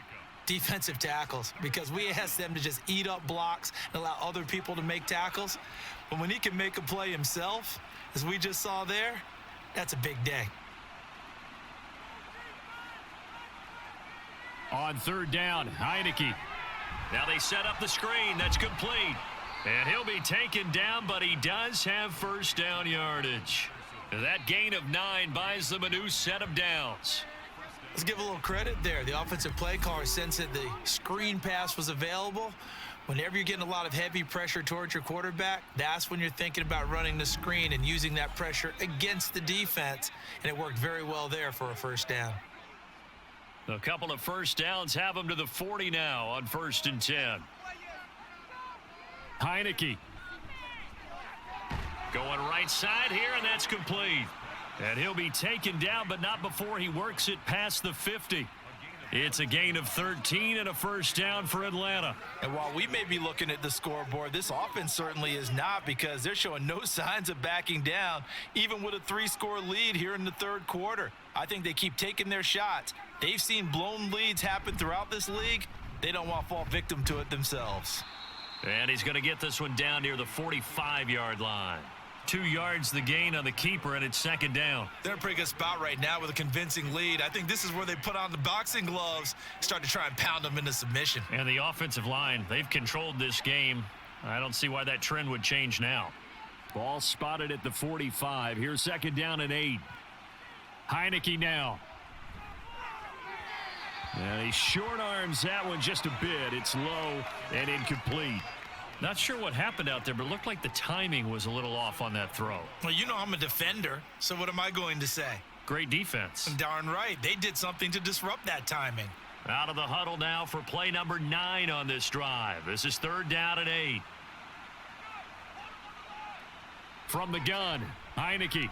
defensive tackles, because we ask them to just eat up blocks and allow other people to make tackles. But when he can make a play himself, as we just saw there, that's a big day. On third down, Heineke. Now they set up the screen. That's complete. And he'll be taken down, but he does have first down yardage. That gain of 9 buys them a new set of downs. Let's give a little credit there. The offensive play caller sensed that the screen pass was available. Whenever you're getting a lot of heavy pressure towards your quarterback, that's when you're thinking about running the screen and using that pressure against the defense. And it worked very well there for a first down. A couple of first downs have them to the 40 now on 1st and 10. Heineke. Going right side here, and that's complete. And he'll be taken down, but not before he works it past the 50. It's a gain of 13 and a first down for Atlanta. And while we may be looking at the scoreboard, this offense certainly is not, because they're showing no signs of backing down, even with a 3-score lead here in the third quarter. I think they keep taking their shots. They've seen blown leads happen throughout this league. They don't want to fall victim to it themselves. And he's going to get this one down near the 45-yard line. 2 yards the gain on the keeper, and it's second down. They're in a pretty good spot right now with a convincing lead. I think this is where they put on the boxing gloves, start to try and pound them into submission. And the offensive line, they've controlled this game. I don't see why that trend would change now. Ball spotted at the 45. Here's second down and 8. Heineke now. And he short arms that one just a bit. It's low and incomplete. Not sure what happened out there, but it looked like the timing was a little off on that throw. Well, you know I'm a defender, so what am I going to say? Great defense. Darn right. They did something to disrupt that timing. Out of the huddle now for play number 9 on this drive. This is third down and 8. From the gun, Heineke.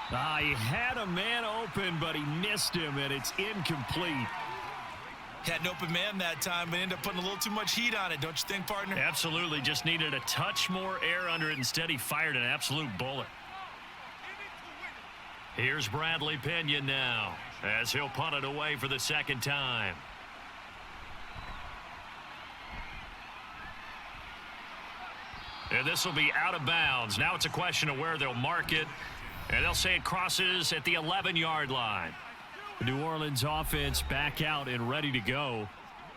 He had a man open, but he missed him, and it's incomplete. Had an open man that time, but ended up putting a little too much heat on it, don't you think, partner? Absolutely. Just needed a touch more air under it. Instead, he fired an absolute bullet. Here's Bradley Pinion now, as he'll punt it away for the second time. And this will be out of bounds. Now it's a question of where they'll mark it. And they'll say it crosses at the 11-yard line. The New Orleans offense back out and ready to go.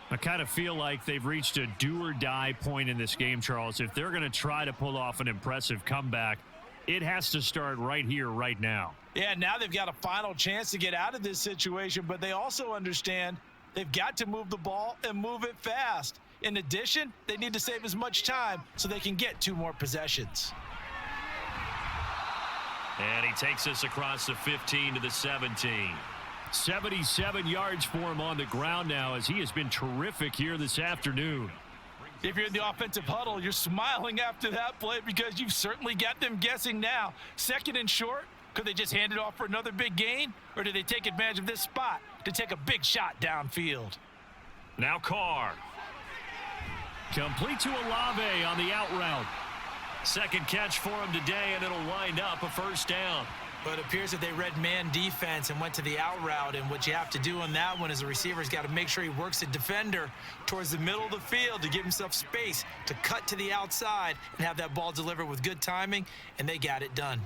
I kind of feel like they've reached a do-or-die point in this game, Charles. If they're going to try to pull off an impressive comeback, it has to start right here, right now. Yeah, now they've got a final chance to get out of this situation, but they also understand they've got to move the ball and move it fast. In addition, they need to save as much time so they can get 2 more possessions. And he takes us across the 15 to the 17. 77 yards for him on the ground now, as he has been terrific here this afternoon. If you're in the offensive huddle, you're smiling after that play because you've certainly got them guessing now. Second and short, could they just hand it off for another big gain? Or do they take advantage of this spot to take a big shot downfield? Now Carr. Complete to Olave on the out route. Second catch for him today, and it'll wind up a first down. But it appears that they read man defense and went to the out route, and what you have to do on that one is the receiver's got to make sure he works the defender towards the middle of the field to give himself space to cut to the outside and have that ball delivered with good timing, and they got it done.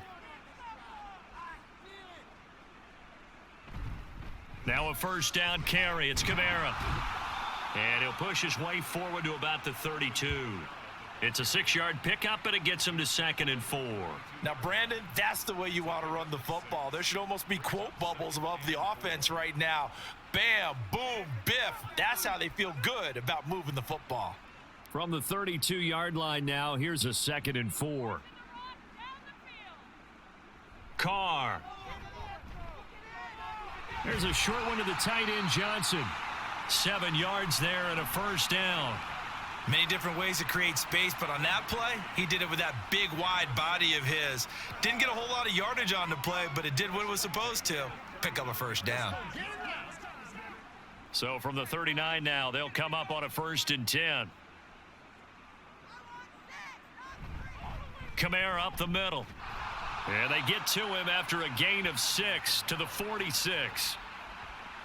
Now a first down carry. It's Kamara. And he'll push his way forward to about the 32. It's a 6-yard pickup, and it gets him to 2nd and 4. Now, Brandon, that's the way you want to run the football. There should almost be quote bubbles above the offense right now. Bam, boom, biff. That's how they feel good about moving the football. From the 32-yard line now, here's a 2nd and 4. Carr. There's a short one to the tight end, Johnson. 7 yards there and a first down. Many different ways to create space, but on that play, he did it with that big, wide body of his. Didn't get a whole lot of yardage on the play, but it did what it was supposed to. Pick up a first down. So from the 39 now, they'll come up on a 1st and 10. Kamara up the middle. And they get to him after a gain of 6 to the 46.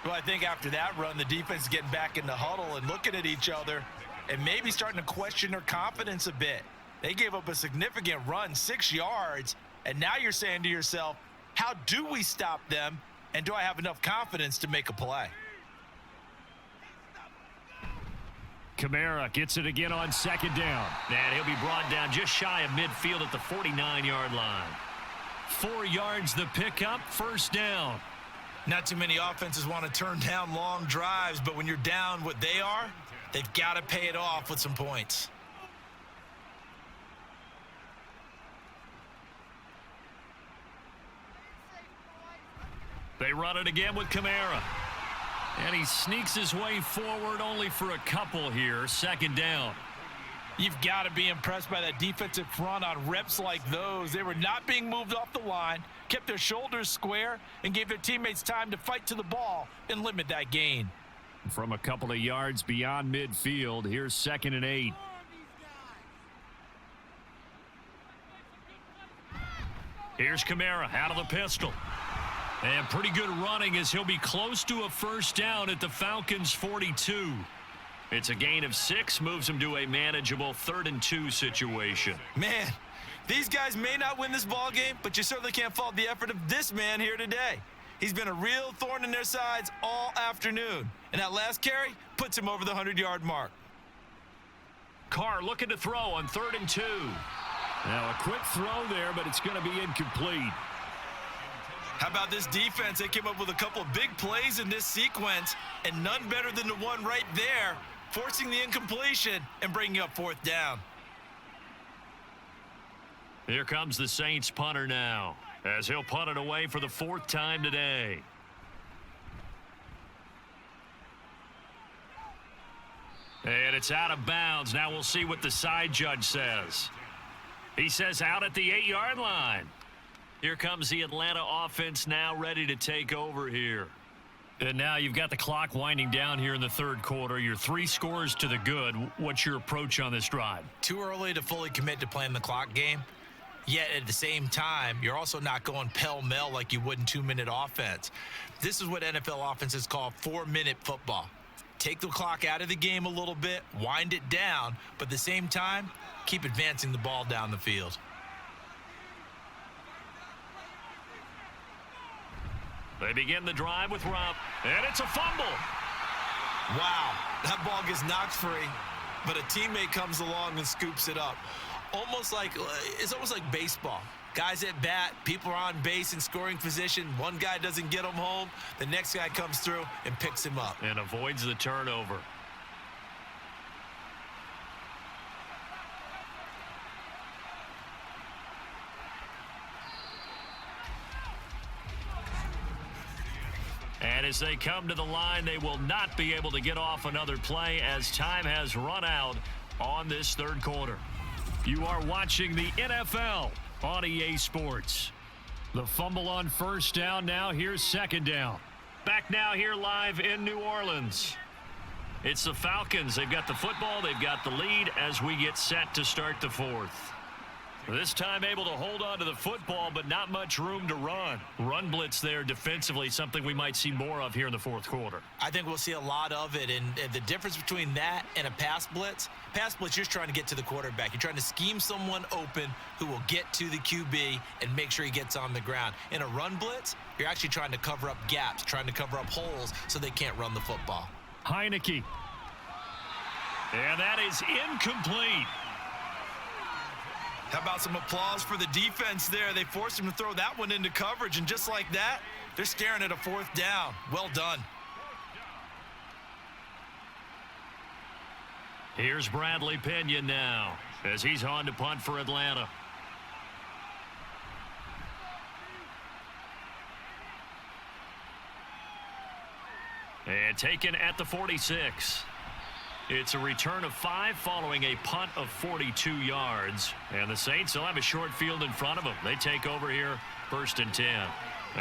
Well, I think after that run, the defense is getting back in the huddle and looking at each other and maybe starting to question their confidence a bit. They gave up a significant run, 6 yards, and now you're saying to yourself, how do we stop them And do I have enough confidence to make a play? Kamara gets it again on second down. And he'll be brought down just shy of midfield at the 49-yard line. 4 yards the pickup, first down. Not too many offenses want to turn down long drives, but when you're down what they are, they've got to pay it off with some points. They run it again with Kamara. And he sneaks his way forward only for a couple here. Second down. You've got to be impressed by that defensive front on reps like those. They were not being moved off the line, kept their shoulders square, and gave their teammates time to fight to the ball and limit that gain. From a couple of yards beyond midfield, here's 2nd and 8. Here's Kamara out of the pistol. And pretty good running as he'll be close to a first down at the Falcons' 42. It's a gain of 6, moves him to a manageable 3rd and 2 situation. Man, these guys may not win this ball game, but you certainly can't fault the effort of this man here today. He's been a real thorn in their sides all afternoon. And that last carry puts him over the 100-yard mark. Carr looking to throw on 3rd and 2. Now a quick throw there, but it's going to be incomplete. How about this defense? They came up with a couple of big plays in this sequence, and none better than the one right there, forcing the incompletion and bringing up 4th down. Here comes the Saints punter now, as he'll punt it away for the 4th time today. And it's out of bounds. Now we'll see what the side judge says. He says out at the 8-yard line. Here comes the Atlanta offense now ready to take over here. And now you've got the clock winding down here in the 3rd quarter. Your 3 scores to the good. What's your approach on this drive? Too early to fully commit to playing the clock game. Yet at the same time, you're also not going pell-mell like you would in 2-minute offense. This is what NFL offenses call 4-minute football. Take the clock out of the game a little bit, wind it down, but at the same time, keep advancing the ball down the field. They begin the drive with Rob, and it's a fumble. Wow, that ball gets knocked free, but a teammate comes along and scoops it up. It's almost like baseball. Guys at bat, people are on base in scoring position. One guy doesn't get him home. The next guy comes through and picks him up. And avoids the turnover. And as they come to the line, they will not be able to get off another play as time has run out on this 3rd quarter. You are watching the NFL on EA Sports. The fumble on 1st down now. Here's 2nd down. Back now here live in New Orleans. It's the Falcons. They've got the football. They've got the lead as we get set to start the 4th. This time able to hold on to the football, but not much room to run. Run blitz there defensively, something we might see more of here in the 4th quarter. I think we'll see a lot of it, and the difference between that and a pass blitz, you're just trying to get to the quarterback. You're trying to scheme someone open who will get to the QB and make sure he gets on the ground. In a run blitz, you're actually trying to cover up gaps, trying to cover up holes so they can't run the football. Heineke. And that is incomplete. How about some applause for the defense there? They forced him to throw that one into coverage, and just like that, they're staring at a 4th down. Well done. Here's Bradley Pinion now as he's on to punt for Atlanta. And taken at the 46. It's a return of 5 following a punt of 42 yards. And the Saints will have a short field in front of them. They take over here, 1st and 10.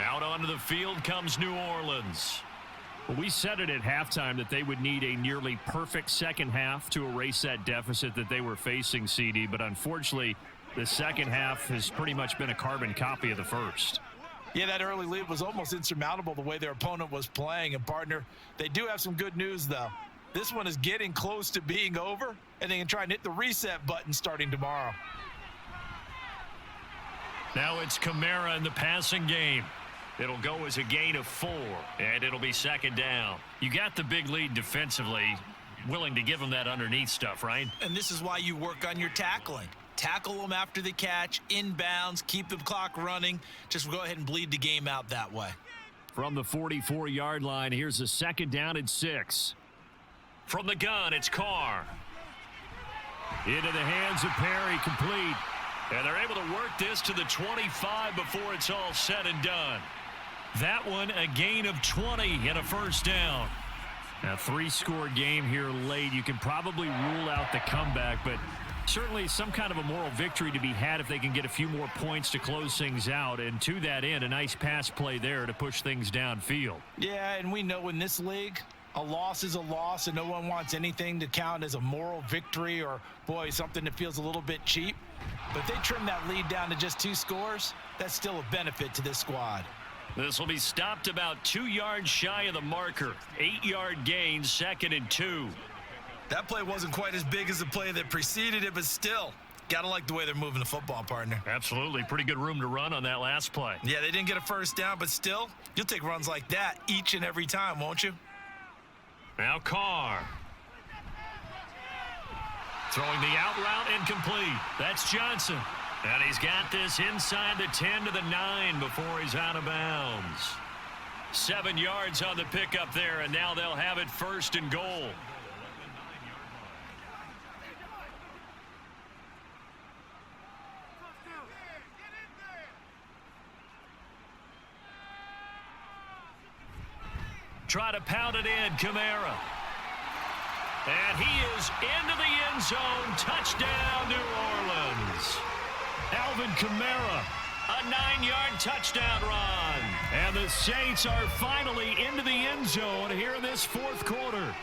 Out onto the field comes New Orleans. Well, we said it at halftime that they would need a nearly perfect second half to erase that deficit that they were facing, CD. But unfortunately, the second half has pretty much been a carbon copy of the first. Yeah, that early lead was almost insurmountable the way their opponent was playing. And, partner, they do have some good news, though. This one is getting close to being over, and they can try and hit the reset button starting tomorrow. Now it's Kamara in the passing game. It'll go as a gain of 4, and it'll be second down. You got the big lead defensively, willing to give them that underneath stuff, right? And this is why you work on your tackling. Tackle them after the catch, inbounds, keep the clock running. Just go ahead and bleed the game out that way. From the 44-yard line, here's a second down and 6. From the gun, it's Carr. Into the hands of Perry, complete. And they're able to work this to the 25 before it's all said and done. That one, a gain of 20 and a first down. A 3-score game here late. You can probably rule out the comeback, but certainly some kind of a moral victory to be had if they can get a few more points to close things out. And to that end, a nice pass play there to push things downfield. Yeah, and we know in this league, a loss is a loss, and no one wants anything to count as a moral victory or, boy, something that feels a little bit cheap. But if they trim that lead down to just 2 scores, that's still a benefit to this squad. This will be stopped about 2 yards shy of the marker. 8-yard gain, 2nd and 2. That play wasn't quite as big as the play that preceded it, but still, gotta like the way they're moving the football, partner. Absolutely. Pretty good room to run on that last play. Yeah, they didn't get a first down, but still, you'll take runs like that each and every time, won't you? Now Carr. Throwing the out route incomplete. That's Johnson. And he's got this inside the 10 to the 9 before he's out of bounds. 7 yards on the pickup there, and now they'll have it 1st and goal. Try to pound it in, Kamara. And he is into the end zone. Touchdown, New Orleans. Alvin Kamara, a 9-yard touchdown run. And the Saints are finally into the end zone here in this 4th quarter.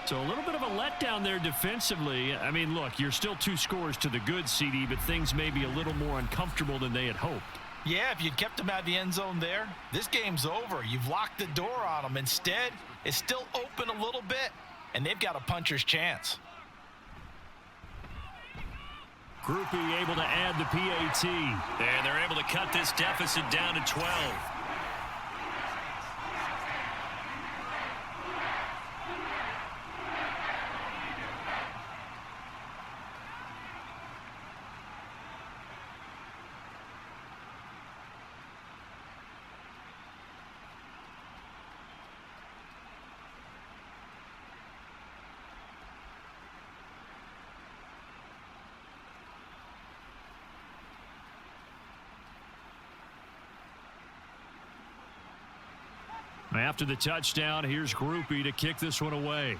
So a little bit of a letdown there defensively. I mean, look, you're still 2 scores to the good, CD, but things may be a little more uncomfortable than they had hoped. Yeah, if you'd kept them out of the end zone there, this game's over. You've locked the door on them. Instead, it's still open a little bit, and they've got a puncher's chance. Groupie able to add the PAT. And they're able to cut this deficit down to 12. After the touchdown, here's Groupie to kick this one away.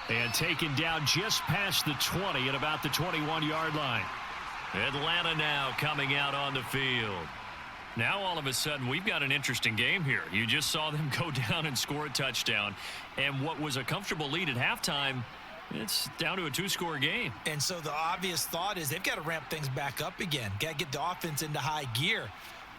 And taken down just past the 20 at about the 21-yard line. Atlanta now coming out on the field. Now all of a sudden we've got an interesting game here. You just saw them go down and score a touchdown. And what was a comfortable lead at halftime, it's down to a 2-score game. And so the obvious thought is they've got to ramp things back up again. Got to get the offense into high gear.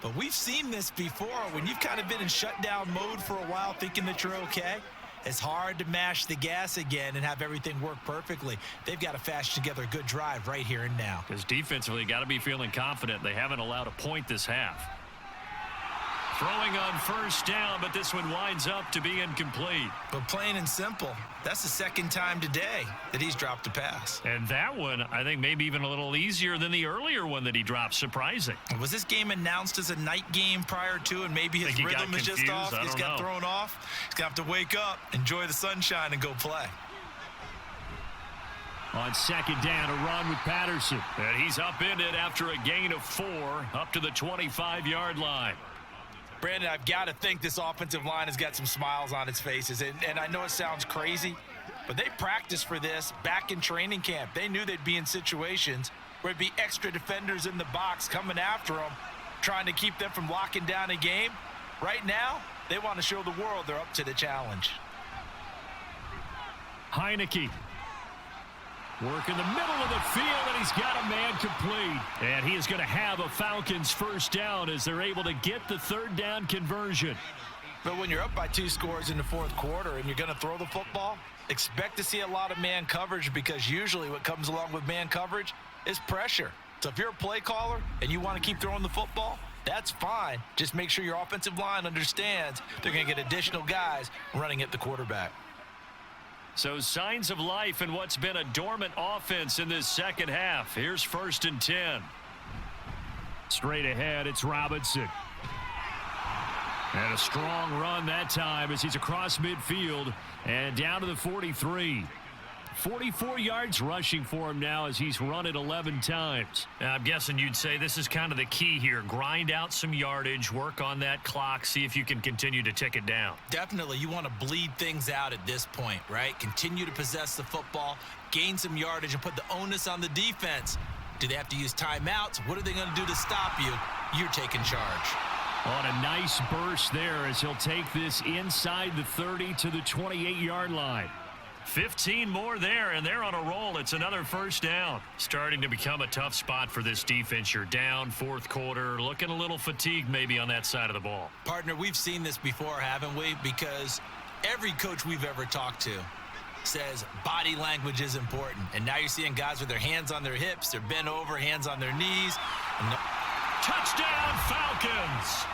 But we've seen this before when you've kind of been in shutdown mode for a while thinking that you're okay. It's hard to mash the gas again and have everything work perfectly. They've got to fashion together a good drive right here and now. Because defensively, got to be feeling confident. They haven't allowed a point this half. Throwing on first down, but this one winds up to be incomplete. But plain and simple, that's the second time today that he's dropped a pass. And that one, I think, maybe even a little easier than the earlier one that he dropped. Surprising. Was this game announced as a night game prior to, and maybe his rhythm is just off? He's got thrown off. He's going to have to wake up, enjoy the sunshine, and go play. On second down, a run with Patterson. And he's upended after a gain of 4 up to the 25-yard line. Brandon, I've got to think this offensive line has got some smiles on its faces. And I know it sounds crazy, but they practiced for this back in training camp. They knew they'd be in situations where it'd be extra defenders in the box coming after them, trying to keep them from locking down a game. Right now, they want to show the world they're up to the challenge. Heineke. Work in the middle of the field, and he's got a man complete. And he is going to have a Falcons first down as they're able to get the third down conversion. But when you're up by 2 scores in the 4th quarter and you're going to throw the football, Expect to see a lot of man coverage because usually what comes along with man coverage is pressure. So if you're a play caller and you want to keep throwing the football, that's fine. Just make sure your offensive line understands they're going to get additional guys running at the quarterback. So signs of life in what's been a dormant offense in this second half. Here's 1st and 10. Straight ahead, it's Robinson. And a strong run that time as he's across midfield and down to the 43. 44 yards rushing for him now as he's run it 11 times. I'm guessing you'd say this is kind of the key here. Grind out some yardage, work on that clock, see if you can continue to tick it down. Definitely, you want to bleed things out at this point, right? Continue to possess the football, gain some yardage, and put the onus on the defense. Do they have to use timeouts? What are they going to do to stop you? You're taking charge. On a nice burst there as he'll take this inside the 30 to the 28-yard line. 15 more there, and they're on a roll. It's another 1st down. Starting to become a tough spot for this defense. You're down 4th quarter, looking a little fatigued maybe on that side of the ball. Partner, we've seen this before, haven't we? Because every coach we've ever talked to says body language is important. And now you're seeing guys with their hands on their hips, they're bent over, hands on their knees. Touchdown, Falcons!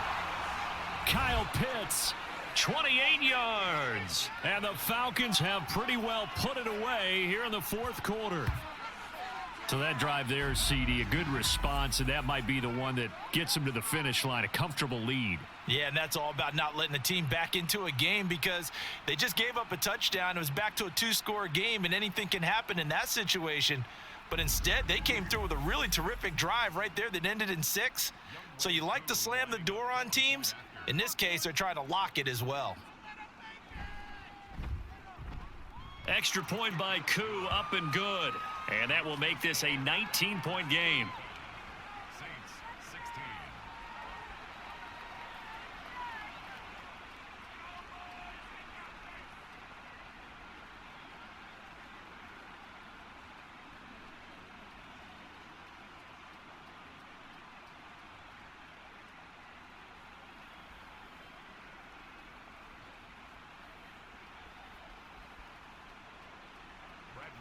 Kyle Pitts, 28 yards. And the Falcons have pretty well put it away here in the 4th quarter. So that drive there, CD, a good response, and that might be the one that gets them to the finish line, a comfortable lead. Yeah, and that's all about not letting the team back into a game because they just gave up a touchdown. It was back to a 2-score game, and anything can happen in that situation. But instead, they came through with a really terrific drive right there that ended in 6. So you like to slam the door on teams. In this case, they're trying to lock it as well. Extra point by Koo, up and good. And that will make this a 19-point game. Saints 16.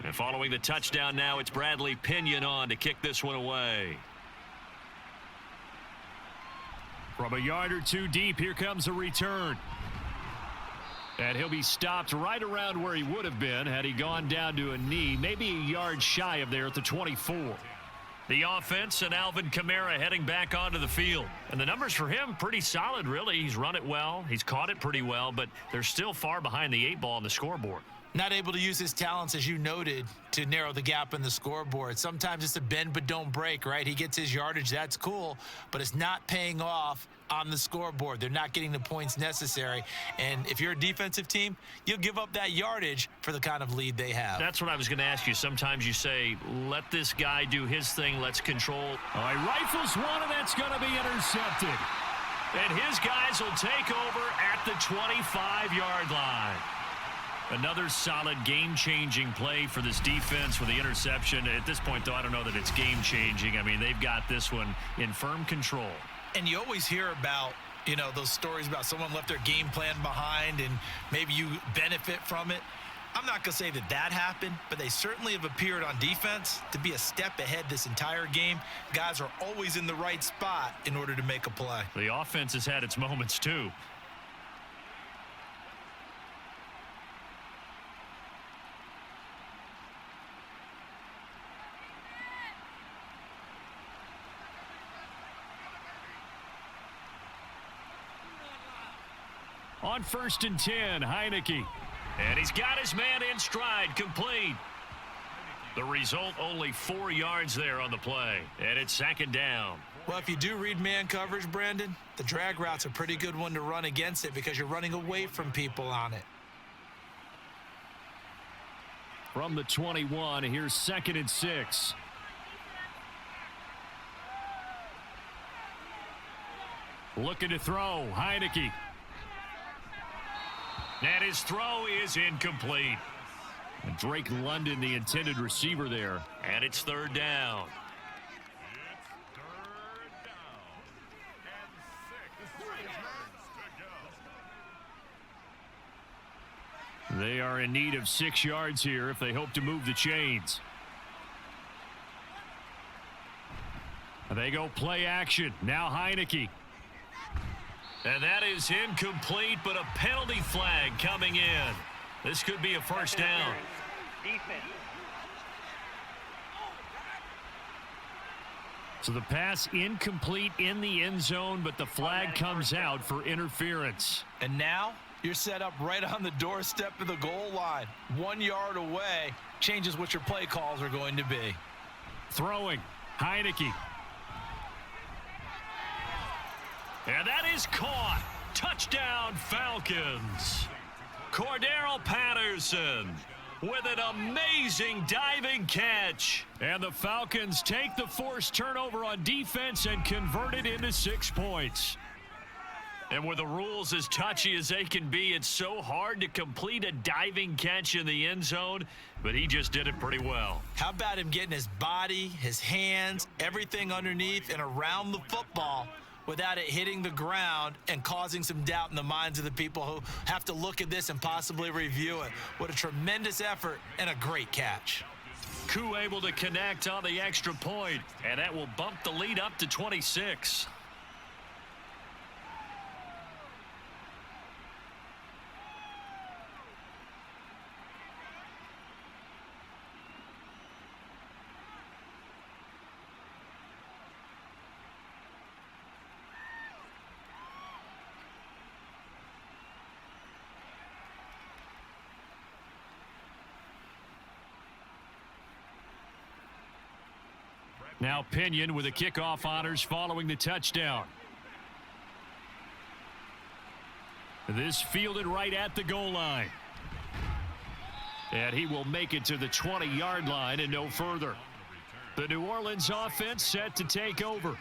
And following the touchdown now, it's Bradley Pinion on to kick this one away. From a yard or two deep, here comes a return. And he'll be stopped right around where he would have been had he gone down to a knee, maybe a yard shy of there at the 24. The offense and Alvin Kamara heading back onto the field. And the numbers for him, pretty solid, really. He's run it well. He's caught it pretty well, but they're still far behind the 8 ball on the scoreboard. Not able to use his talents, as you noted, to narrow the gap in the scoreboard. Sometimes it's a bend but don't break, right? He gets his yardage, that's cool, but it's not paying off on the scoreboard. They're not getting the points necessary. And if you're a defensive team, you'll give up that yardage for the kind of lead they have. That's what I was going to ask you. Sometimes you say, let this guy do his thing, let's control. All right, rifles one, and that's going to be intercepted. And his guys will take over at the 25-yard line. Another solid game-changing play for this defense with the interception. At this point, though, I don't know that it's game-changing. I mean, they've got this one in firm control. And you always hear about, you know, those stories about someone left their game plan behind and maybe you benefit from it. I'm not going to say that that happened, but they certainly have appeared on defense to be a step ahead this entire game. Guys are always in the right spot in order to make a play. The offense has had its moments, too. On 1st and 10, Heineke. And he's got his man in stride, complete. The result, only 4 yards there on the play. And it's 2nd down. Well, if you do read man coverage, Brandon, the drag route's a pretty good one to run against it because you're running away from people on it. From the 21, here's 2nd and 6. Looking to throw, Heineke. And his throw is incomplete. And Drake London, the intended receiver there. And it's 3rd down. It's 3rd down. And 6 yards to go. They are in need of 6 yards here if they hope to move the chains. They go play action. Now Heineke. And that is incomplete, but a penalty flag coming in. This could be a first down. Defense. So the pass incomplete in the end zone, but the flag comes out for interference. And now you're set up right on the doorstep of the goal line. 1 yard away changes what your play calls are going to be. Throwing. Heineke. And that is caught. Touchdown, Falcons. Cordero Patterson with an amazing diving catch. And the Falcons take the forced turnover on defense and convert it into 6 points. And with the rules as touchy as they can be, it's so hard to complete a diving catch in the end zone, but he just did it pretty well. How about him getting his body, his hands, everything underneath and around the football without it hitting the ground and causing some doubt in the minds of the people who have to look at this and possibly review it. What a tremendous effort and a great catch. Koo able to connect on the extra point, and that will bump the lead up to 26. Now Pinion with the kickoff honors following the touchdown. This fielded right at the goal line. And he will make it to the 20-yard line and no further. The New Orleans offense set to take over.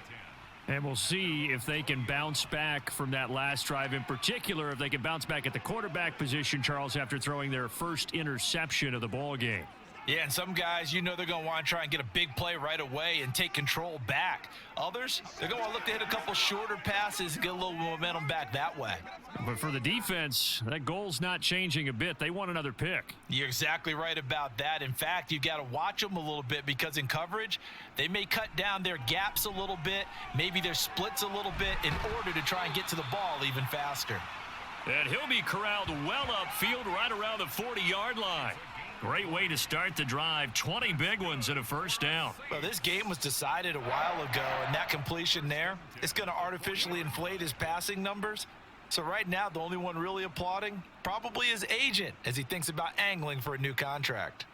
And we'll see if they can bounce back from that last drive, in particular if they can bounce back at the quarterback position, Charles, after throwing their first interception of the ball game. Yeah, and some guys, you know they're going to want to try and get a big play right away and take control back. Others, they're going to want to look to hit a couple shorter passes and get a little momentum back that way. But for the defense, that goal's not changing a bit. They want another pick. You're exactly right about that. In fact, you've got to watch them a little bit because in coverage, they may cut down their gaps a little bit, maybe their splits a little bit in order to try and get to the ball even faster. And he'll be corralled well upfield right around the 40-yard line. Great way to start the drive. 20 big ones and a first down. Well, this game was decided a while ago, and that completion there, it's going to artificially inflate his passing numbers. So right now, the only one really applauding probably his agent as he thinks about angling for a new contract.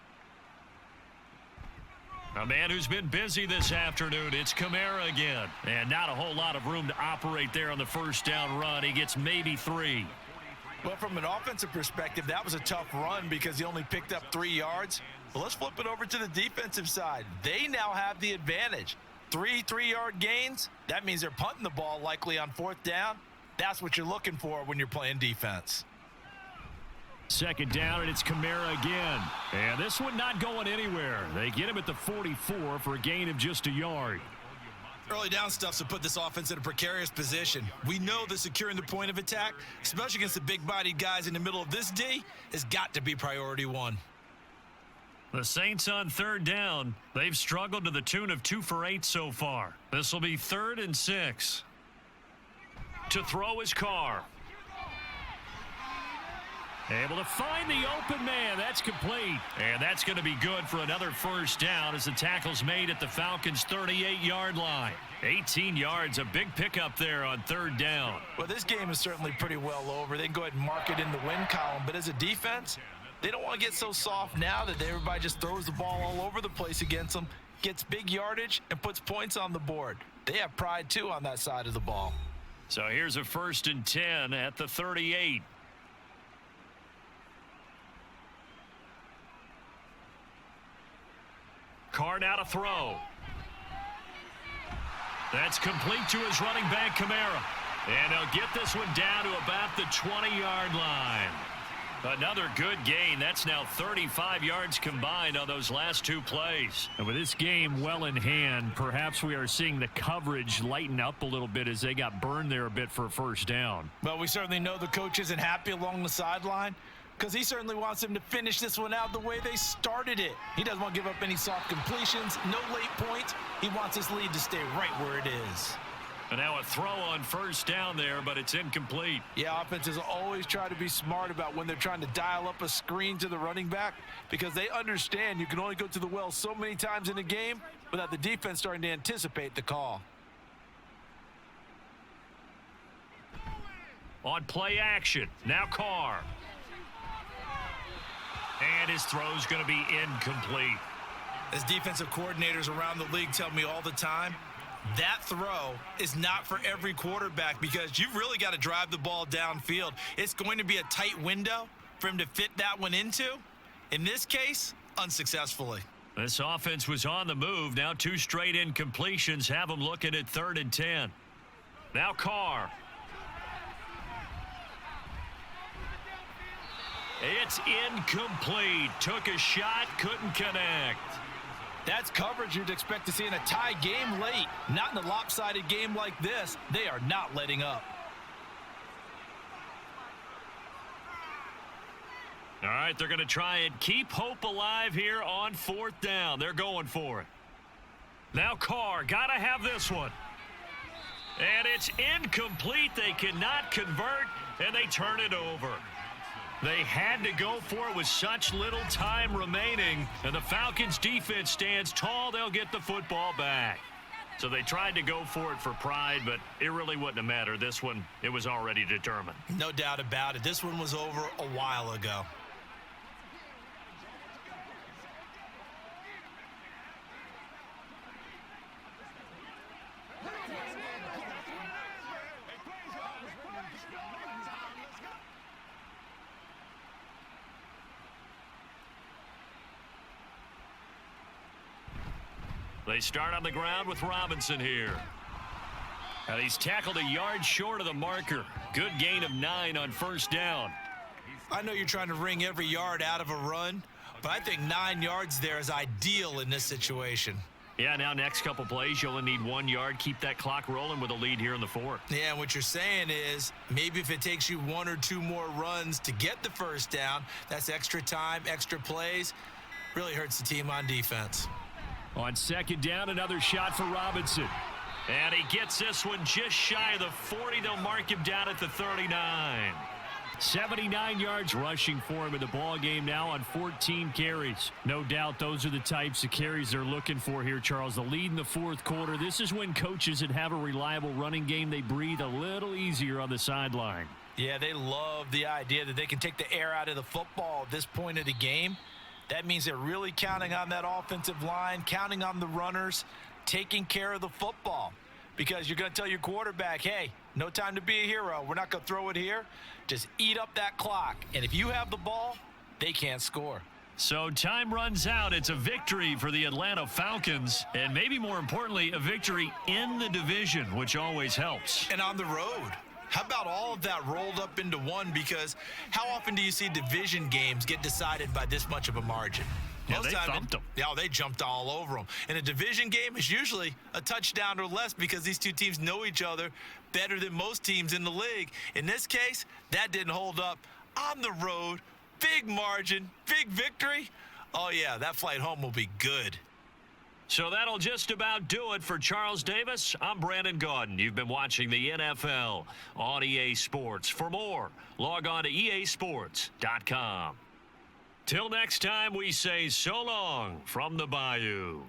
A man who's been busy this afternoon, it's Kamara again. And not a whole lot of room to operate there on the first down run. He gets maybe 3. Well, from an offensive perspective, that was a tough run because he only picked up 3 yards. But let's flip it over to the defensive side. They now have the advantage. 3 3-yard gains, that means they're punting the ball likely on 4th down. That's what you're looking for when you're playing defense. Second down, and it's Kamara again. And this one not going anywhere. They get him at the 44 for a gain of just a yard. Early down stuff's to put this offense in a precarious position. We know that securing the point of attack, especially against the big-bodied guys in the middle of this D, has got to be priority 1. The Saints on 3rd down. They've struggled to the tune of 2 for 8 so far. This will be 3rd and 6. To throw his Carr. Able to find the open man. That's complete. And that's going to be good for another first down as the tackle's made at the Falcons' 38-yard line. 18 yards, a big pickup there on 3rd down. Well, this game is certainly pretty well over. They can go ahead and mark it in the win column. But as a defense, they don't want to get so soft now that everybody just throws the ball all over the place against them, gets big yardage, and puts points on the board. They have pride, too, on that side of the ball. So here's a 1st and 10 at the 38. Carr now to throw. That's complete to his running back, Kamara. And he'll get this one down to about the 20-yard line. Another good gain. That's now 35 yards combined on those last 2 plays. And with this game well in hand, perhaps we are seeing the coverage lighten up a little bit as they got burned there a bit for a first down. Well, we certainly know the coach isn't happy along the sideline. because he certainly wants them to finish this one out the way they started it. He doesn't want to give up any soft completions, no late points. He wants his lead to stay right where it is. And now a throw on first down there, but it's incomplete. Yeah, offenses always try to be smart about when they're trying to dial up a screen to the running back, because they understand you can only go to the well so many times in a game without the defense starting to anticipate the call. On play action, now Carr. And his throw's going to be incomplete. As defensive coordinators around the league tell me all the time, that throw is not for every quarterback, because you've really got to drive the ball downfield. It's going to be a tight window for him to fit that one into. In this case, unsuccessfully. This offense was on the move. Now 2 straight incompletions have them looking at 3rd and 10. Now Carr. It's incomplete. Took a shot, couldn't connect. That's coverage you'd expect to see in a tie game late. Not in a lopsided game like this. They are not letting up. All right, they're going to try and keep hope alive here on 4th down. They're going for it. Now Carr, got to have this one. And it's incomplete. They cannot convert, and they turn it over. They had to go for it with such little time remaining, and the Falcons defense stands tall. They'll get the football back. So they tried to go for it for pride, but it really wouldn't have mattered. This one, it was already determined. No doubt about it. This one was over a while ago. They start on the ground with Robinson here. And he's tackled a yard short of the marker. Good gain of 9 on 1st down. I know you're trying to wring every yard out of a run, but I think 9 yards there is ideal in this situation. Yeah, now next couple plays, you only need 1 yard. Keep that clock rolling with a lead here in the 4th. Yeah, and what you're saying is maybe if it takes you 1 or 2 more runs to get the 1st down, that's extra time, extra plays. Really hurts the team on defense. On 2nd down, another shot for Robinson. And he gets this one just shy of the 40. They'll mark him down at the 39. 79 yards rushing for him in the ball game now on 14 carries. No doubt those are the types of carries they're looking for here, Charles. The lead in the 4th quarter. This is when coaches that have a reliable running game, they breathe a little easier on the sideline. Yeah, they love the idea that they can take the air out of the football at this point of the game. That means they're really counting on that offensive line, counting on the runners, taking care of the football. Because you're going to tell your quarterback, hey, no time to be a hero. We're not going to throw it here. Just eat up that clock. And if you have the ball, they can't score. So time runs out. It's a victory for the Atlanta Falcons. And maybe more importantly, a victory in the division, which always helps. And on the road. How about all of that rolled up into one? Because how often do you see division games get decided by this much of a margin? Yeah, they thumped them. Yeah, they jumped all over them. In a division game, it's usually a touchdown or less because these two teams know each other better than most teams in the league. In this case, that didn't hold up. On the road, big margin, big victory. Oh, yeah, that flight home will be good. So that'll just about do it for Charles Davis. I'm Brandon Gaudin. You've been watching the NFL on EA Sports. For more, log on to easports.com. Till next time, we say so long from the Bayou.